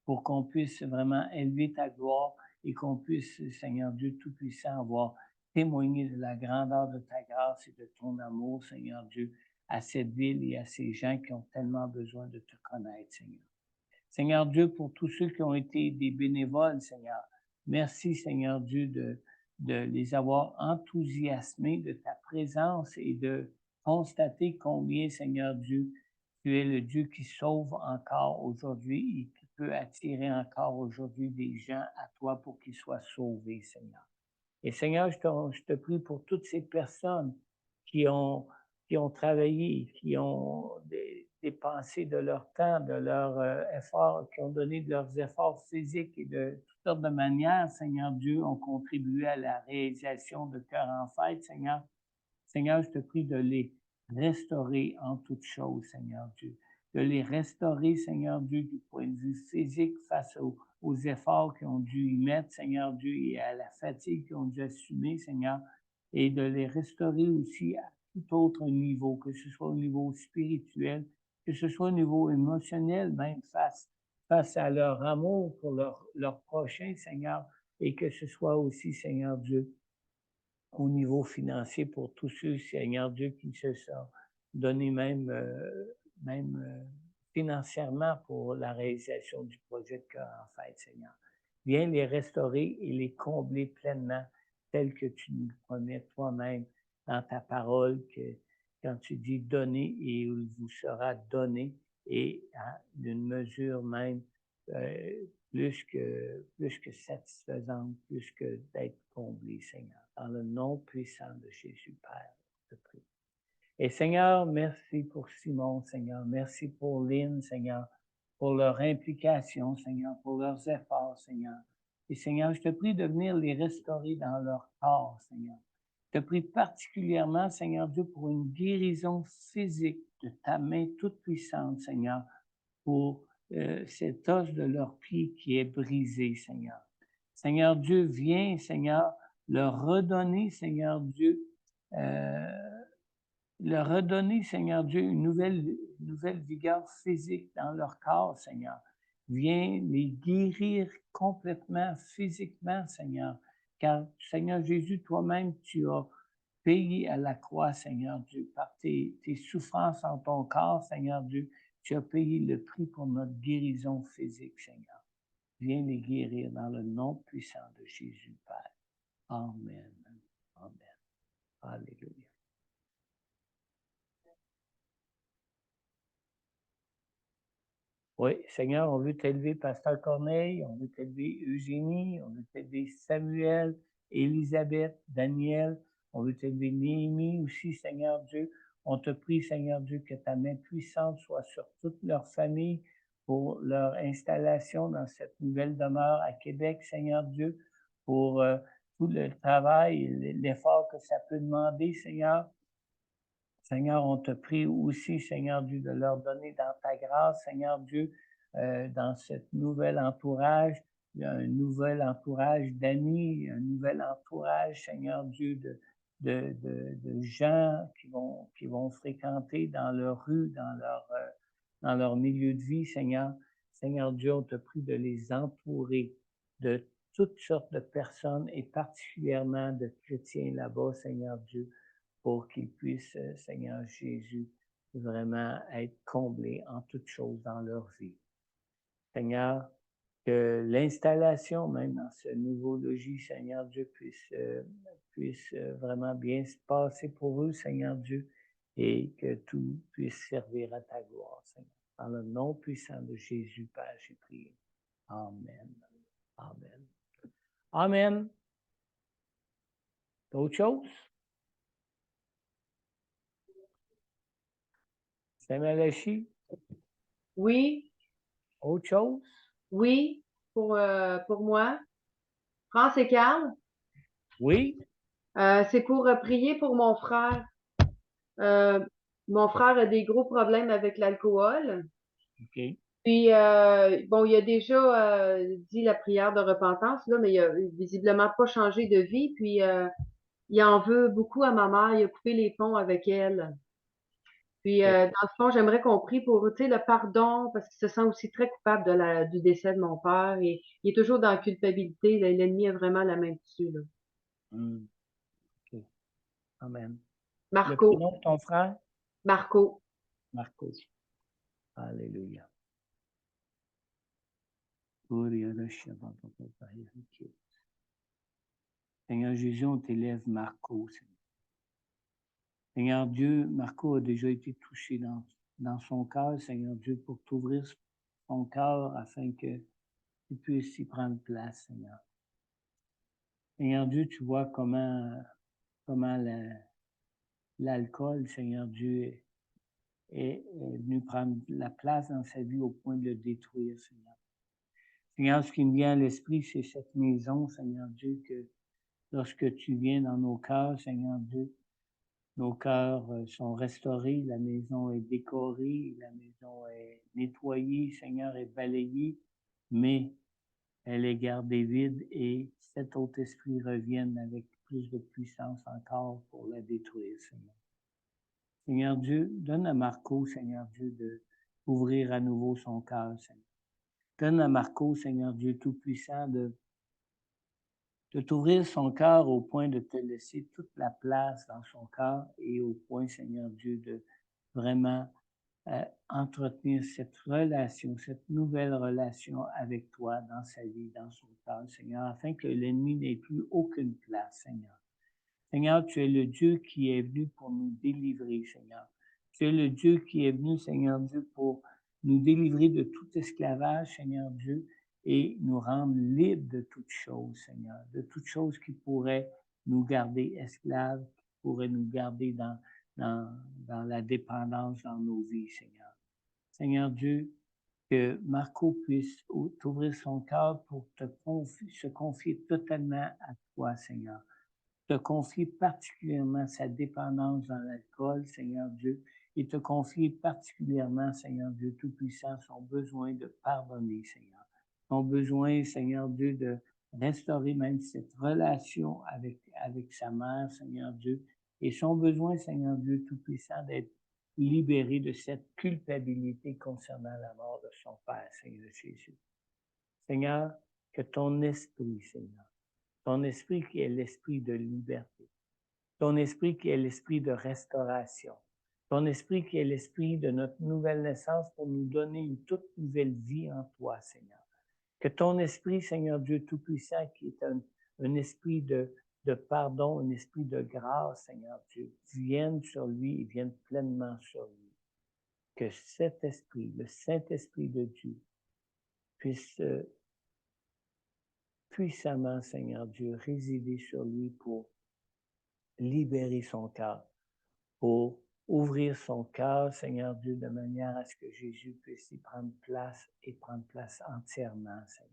pour qu'on puisse vraiment élever ta gloire et qu'on puisse, Seigneur Dieu Tout-Puissant, avoir témoigné de la grandeur de ta grâce et de ton amour, Seigneur Dieu, à cette ville et à ces gens qui ont tellement besoin de te connaître, Seigneur. Seigneur Dieu, pour tous ceux qui ont été des bénévoles, Seigneur, merci, Seigneur Dieu, de les avoir enthousiasmés de ta présence et de constater combien, Seigneur Dieu, tu es le Dieu qui sauve encore aujourd'hui et qui peut attirer encore aujourd'hui des gens à toi pour qu'ils soient sauvés, Seigneur. Et Seigneur, je te prie pour toutes ces personnes qui ont, qui ont travaillé, qui ont dépensé de leur temps, de leurs efforts, qui ont donné de leurs efforts physiques et de toutes sortes de manières, Seigneur Dieu, ont contribué à la réalisation de Cœur en Fête, Seigneur. Seigneur, je te prie de les restaurer en toutes choses, Seigneur Dieu. De les restaurer, Seigneur Dieu, du point de vue physique face aux efforts qu'ils ont dû y mettre, Seigneur Dieu, et à la fatigue qu'ils ont dû assumer, Seigneur, et de les restaurer aussi à tout autre niveau, que ce soit au niveau spirituel, que ce soit au niveau émotionnel, même face à leur amour pour leur prochain, Seigneur, et que ce soit aussi, Seigneur Dieu, au niveau financier pour tous ceux, Seigneur Dieu, qui se sont donnés même financièrement pour la réalisation du projet de Cœur en Fête, Seigneur. Viens les restaurer et les combler pleinement, tel que tu nous le promets toi-même dans ta parole, que quand tu dis donner et il vous sera donné, et à une mesure même plus que satisfaisante, plus que d'être comblé, Seigneur. Dans le nom puissant de Jésus, Père, je te prie. Et Seigneur, merci pour Simon, Seigneur. Merci pour Lynn, Seigneur, pour leur implication, Seigneur, pour leurs efforts, Seigneur. Et Seigneur, je te prie de venir les restaurer dans leur corps, Seigneur. Je te prie particulièrement, Seigneur Dieu, pour une guérison physique de ta main toute puissante, Seigneur, pour cet os de leur pied qui est brisé, Seigneur. Seigneur Dieu, viens, Seigneur, leur redonner, Seigneur Dieu, une nouvelle vigueur physique dans leur corps, Seigneur. Viens les guérir complètement, physiquement, Seigneur. car, Seigneur Jésus, toi-même, tu as payé à la croix, Seigneur Dieu, par tes souffrances en ton corps, Seigneur Dieu. Tu as payé le prix pour notre guérison physique, Seigneur. Viens les guérir dans le nom puissant de Jésus, Père. Amen. Amen. Alléluia. Oui, Seigneur, on veut t'élever Pasteur Corneille, on veut t'élever Eugénie, on veut t'élever Samuel, Élisabeth, Daniel, on veut t'élever Néhémie aussi, Seigneur Dieu. On te prie, Seigneur Dieu, que ta main puissante soit sur toute leur famille pour leur installation dans cette nouvelle demeure à Québec, Seigneur Dieu, pour tout le travail et l'effort que ça peut demander, Seigneur. Seigneur, on te prie aussi, Seigneur Dieu, de leur donner dans ta grâce, Seigneur Dieu, dans ce nouvel entourage, un nouvel entourage d'amis, un nouvel entourage, Seigneur Dieu, de gens qui vont fréquenter dans leur rue, dans leur milieu de vie, Seigneur. Seigneur Dieu, on te prie de les entourer de toutes sortes de personnes et particulièrement de chrétiens là-bas, Seigneur Dieu, pour qu'ils puissent, Seigneur Jésus, vraiment être comblés en toutes choses dans leur vie. Seigneur, que l'installation, même dans ce nouveau logis, Seigneur Dieu, puisse vraiment bien se passer pour eux, Seigneur Dieu, et que tout puisse servir à ta gloire, Seigneur. Dans le nom puissant de Jésus, Père, j'ai prié. Amen. Amen. Amen. D'autres choses? Samuel Hachi? Oui, Autre chose? oui, pour moi. France et Carl, Oui? c'est pour prier pour mon frère. Euh, Mon frère a des gros problèmes avec l'alcool. OK. Puis, bon, il a déjà dit la prière de repentance, là, mais il a visiblement pas changé de vie. Puis, il en veut beaucoup à ma mère. Il a coupé les ponts avec elle. Puis, OK. dans le fond, j'aimerais qu'on prie pour, tu sais, le pardon, parce qu'il se sent aussi très coupable du décès de mon père. Et il est toujours dans la culpabilité. L'ennemi a vraiment la main dessus, là. OK. Amen. Le Marco, prénom de ton frère? Marco. Marco. Alléluia. Seigneur Jésus, on t'élève Marco. Seigneur Dieu, Marco a déjà été touché dans son cœur, Seigneur Dieu, pour t'ouvrir son cœur afin que tu puisses y prendre place, Seigneur. Seigneur Dieu, tu vois comment l'alcool, Seigneur Dieu, est venu prendre la place dans sa vie au point de le détruire, Seigneur. Seigneur, ce qui me vient à l'esprit, c'est cette maison, Seigneur Dieu, que lorsque tu viens dans nos cœurs, Seigneur Dieu, nos cœurs sont restaurés, la maison est décorée, la maison est nettoyée, Seigneur, est balayée, mais elle est gardée vide et cet autre esprit revienne avec plus de puissance encore pour la détruire, Seigneur. Seigneur Dieu, donne à Marco, Seigneur Dieu, d'ouvrir à nouveau son cœur, Seigneur. Donne à Marco, Seigneur Dieu Tout-Puissant, de t'ouvrir son cœur au point de te laisser toute la place dans son cœur et au point, Seigneur Dieu, de vraiment entretenir cette relation, cette nouvelle relation avec toi dans sa vie, dans son cœur, Seigneur, afin que l'ennemi n'ait plus aucune place, Seigneur. Seigneur, tu es le Dieu qui est venu pour nous délivrer, Seigneur. Tu es le Dieu qui est venu, Seigneur Dieu, pour nous délivrer de tout esclavage, Seigneur Dieu, et nous rendre libres de toutes choses, Seigneur, de toutes choses qui pourraient nous garder esclaves, qui pourraient nous garder dans la dépendance dans nos vies, Seigneur. Seigneur Dieu, que Marco puisse t'ouvrir son cœur pour se confier totalement à toi, Seigneur. Te confier particulièrement sa dépendance dans l'alcool, Seigneur Dieu, et te confier particulièrement, Seigneur Dieu Tout-Puissant, son besoin de pardonner, Seigneur. Son besoin, Seigneur Dieu, de restaurer même cette relation avec sa mère, Seigneur Dieu, et son besoin, Seigneur Dieu Tout-Puissant, d'être libéré de cette culpabilité concernant la mort de son Père, Seigneur Jésus. Seigneur, que ton esprit, Seigneur, Ton esprit qui est l'esprit de liberté. Ton esprit qui est l'esprit de restauration. Ton esprit qui est l'esprit de notre nouvelle naissance pour nous donner une toute nouvelle vie en toi, Seigneur. Que ton esprit, Seigneur Dieu Tout-Puissant, qui est un esprit de pardon, un esprit de grâce, Seigneur Dieu, vienne sur lui et vienne pleinement sur lui. Que cet esprit, le Saint-Esprit de Dieu, puisse puissamment, Seigneur Dieu, résider sur lui pour libérer son cœur, pour ouvrir son cœur, Seigneur Dieu, de manière à ce que Jésus puisse y prendre place et prendre place entièrement, Seigneur.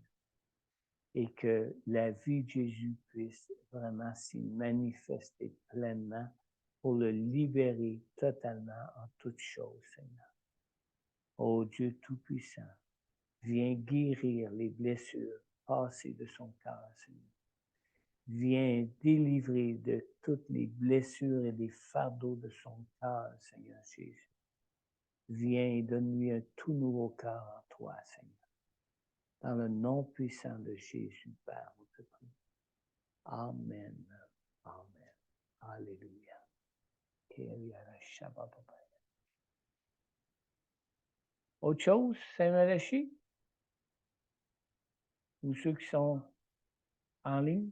Et que la vie de Jésus puisse vraiment s'y manifester pleinement pour le libérer totalement en toutes choses, Seigneur. Ô Dieu Tout-Puissant, viens guérir les blessures passées de son cœur, Seigneur. Viens délivrer de toutes les blessures et des fardeaux de son cœur, Seigneur Jésus. Viens et donne-lui un tout nouveau cœur en toi, Seigneur. Dans le nom puissant de Jésus, Père, nous te prions. Amen. Amen. Alléluia. Autre chose, Saint-Malachie? Ou ceux qui sont en ligne?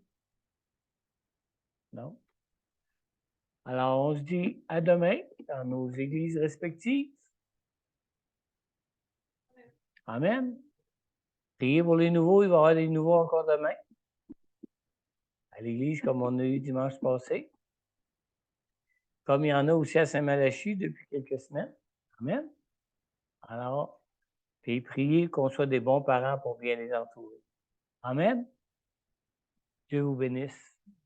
Non? Alors, on se dit à demain dans nos églises respectives. Amen. Priez pour les nouveaux, il va y avoir des nouveaux encore demain. À l'église, comme on a eu dimanche passé. Comme il y en a aussi à Saint-Malachie depuis quelques semaines. Amen. Alors, puis priez qu'on soit des bons parents pour bien les entourer. Amen. Dieu vous bénisse.